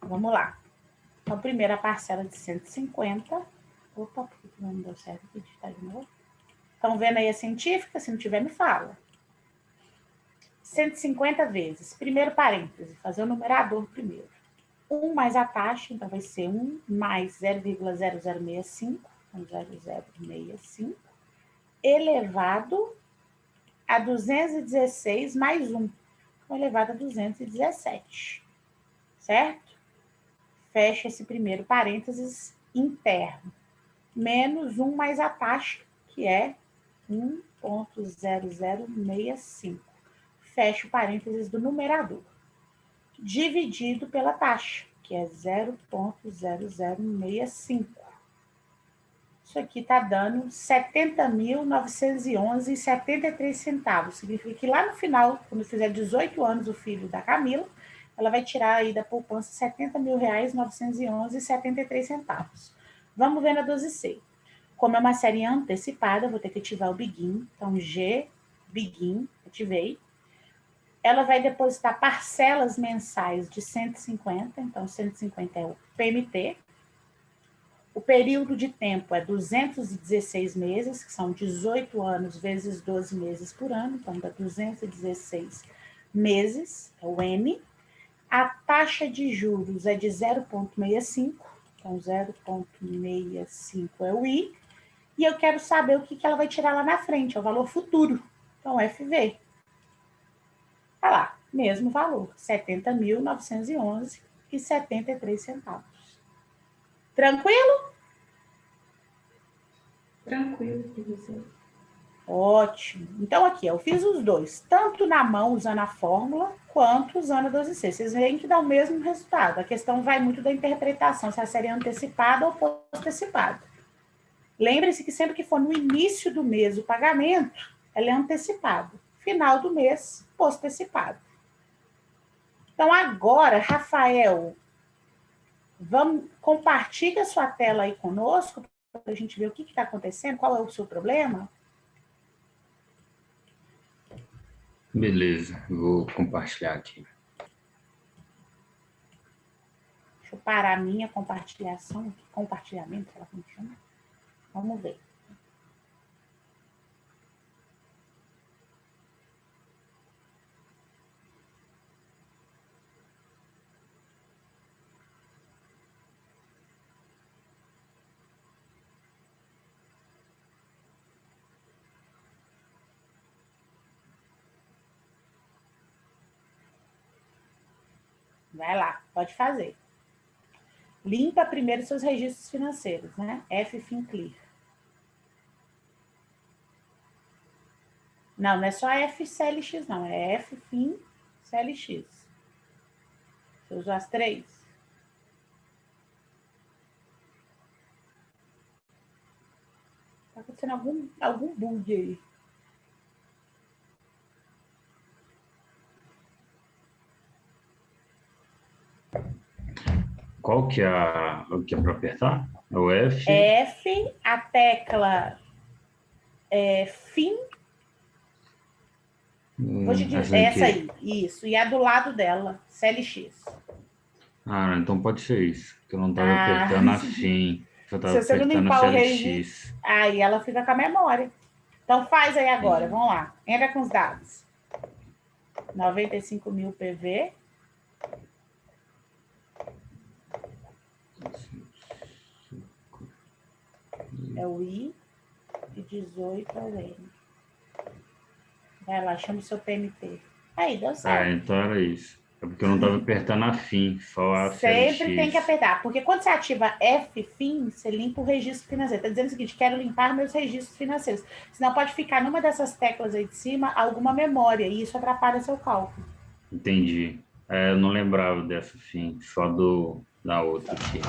Vamos lá. Então, primeiro a parcela de 150. Opa, por que não deu certo aqui? Digitar de novo. Estão vendo aí a científica? Se não tiver, me fala. 150 vezes. Primeiro parêntese, fazer o numerador primeiro. 1 mais a taxa, então vai ser 1 mais 0,0065, então 0,065, elevado a 216 mais 1, então elevado a 217, certo? Fecha esse primeiro parênteses interno, menos 1 mais a taxa, que é 1,0065. Fecha o parênteses do numerador. Dividido pela taxa, que é 0,0065. Isso aqui está dando 70.911,73 centavos. Significa que lá no final, quando fizer 18 anos o filho da Camila, ela vai tirar aí da poupança R$70.911,73 centavos. Vamos ver na 12C. Como é uma série antecipada, eu vou ter que ativar o begin. Então, G, begin, ativei. Ela vai depositar parcelas mensais de 150, então 150 é o PMT. O período de tempo é 216 meses, que são 18 anos vezes 12 meses por ano, então dá 216 meses, é o M. A taxa de juros é de 0,65, então 0,65 é o I. E eu quero saber o que ela vai tirar lá na frente, é o valor futuro, então FV. Olha lá, mesmo valor, R$ 70.911,73. Tranquilo? Tranquilo, professor. Ótimo. Então, aqui, eu fiz os dois, tanto na mão, usando a fórmula, quanto usando a 12C. Vocês veem que dá o mesmo resultado. A questão vai muito da interpretação, se a série é antecipada ou post-antecipada. Lembre-se que sempre que for no início do mês o pagamento, ela é antecipada. Final do mês, post-antecipado. Então, agora, Rafael, compartilha sua tela aí conosco, para a gente ver o que está acontecendo, qual é o seu problema. Beleza, vou compartilhar aqui. Deixa eu parar a minha compartilhação, compartilhamento, ela funciona. Vamos ver. Vai lá, pode fazer. Limpa primeiro seus registros financeiros, né? FFIN Clear. Não, não é só FCLX, não. É FFIN CLX. Você usou as três? Tá acontecendo algum bug aí. Qual que é o que é para apertar? É o F? F, a tecla FIN. Vou te dizer, essa aí, isso. E a do lado dela, CLX. Ah, então pode ser isso. Porque eu não estava apertando a FIN. Eu estava Se você não apertando a limpar o CLX. registro, aí ela fica com a memória. Então faz aí agora, vamos lá. Entra com os dados. 95.000 PV. É o I e 18 é o N. Vai lá, chama o seu PMT. Aí, deu certo. Ah, então era isso. É porque eu não estava apertando a FIN, só a Sempre CLX. tem que apertar, porque quando você ativa FFIN, você limpa o registro financeiro. Está dizendo o seguinte, quero limpar meus registros financeiros. Senão pode ficar numa dessas teclas aí de cima alguma memória, e isso atrapalha seu cálculo. Entendi. Eu não lembrava dessa FIN, só da outra aqui.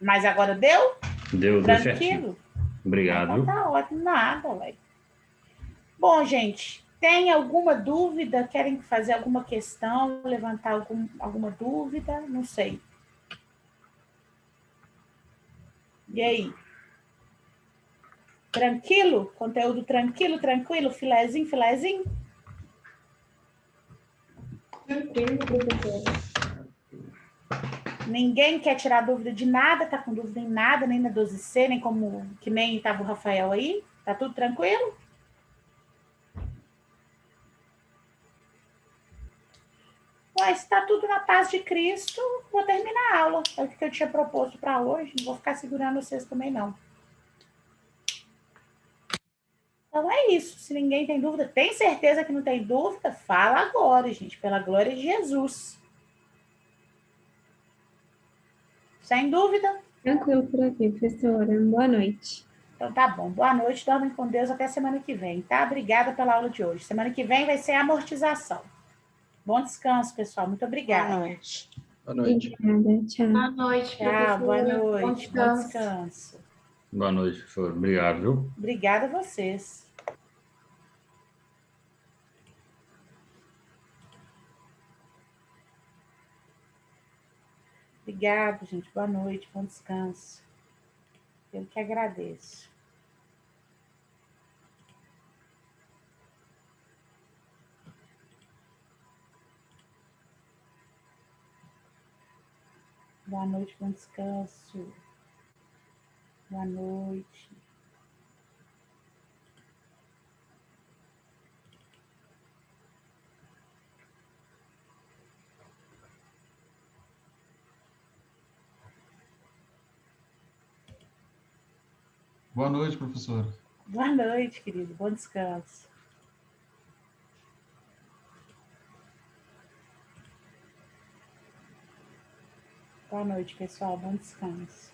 Mas agora deu? Deu certinho. Tranquilo? Obrigado. Então tá ótimo, nada, ué. Bom, gente, tem alguma dúvida? Querem fazer alguma questão, levantar alguma dúvida? Não sei. E aí? Tranquilo? Conteúdo tranquilo, tranquilo? Filezinho, filezinho? Tranquilo, professor. Ninguém quer tirar dúvida de nada, tá com dúvida em nada, nem na 12C, nem como que nem estava o Rafael aí? Tá tudo tranquilo? Ué, se tá tudo na paz de Cristo, vou terminar a aula. É o que eu tinha proposto para hoje, não vou ficar segurando vocês também, não. Então é isso. Se ninguém tem dúvida, tem certeza que não tem dúvida? Fala agora, gente, pela glória de Jesus. Sem dúvida? Tranquilo por aqui, professora. Boa noite. Então tá bom. Boa noite, dormem com Deus até semana que vem, tá? Obrigada pela aula de hoje. Semana que vem vai ser amortização. Bom descanso, pessoal. Muito obrigada. Boa noite. Boa noite. Obrigada. Tchau. Boa noite, Tchau, professora. boa Bom noite. Bom descanso. descanso. Boa noite, professor. Obrigado, viu? Obrigada a vocês. Obrigada, gente. Boa noite. Bom descanso. Eu que agradeço. Boa noite, bom descanso. Boa noite. Boa noite, professora. Boa noite, querido. Bom descanso. Boa noite, pessoal. Bom descanso.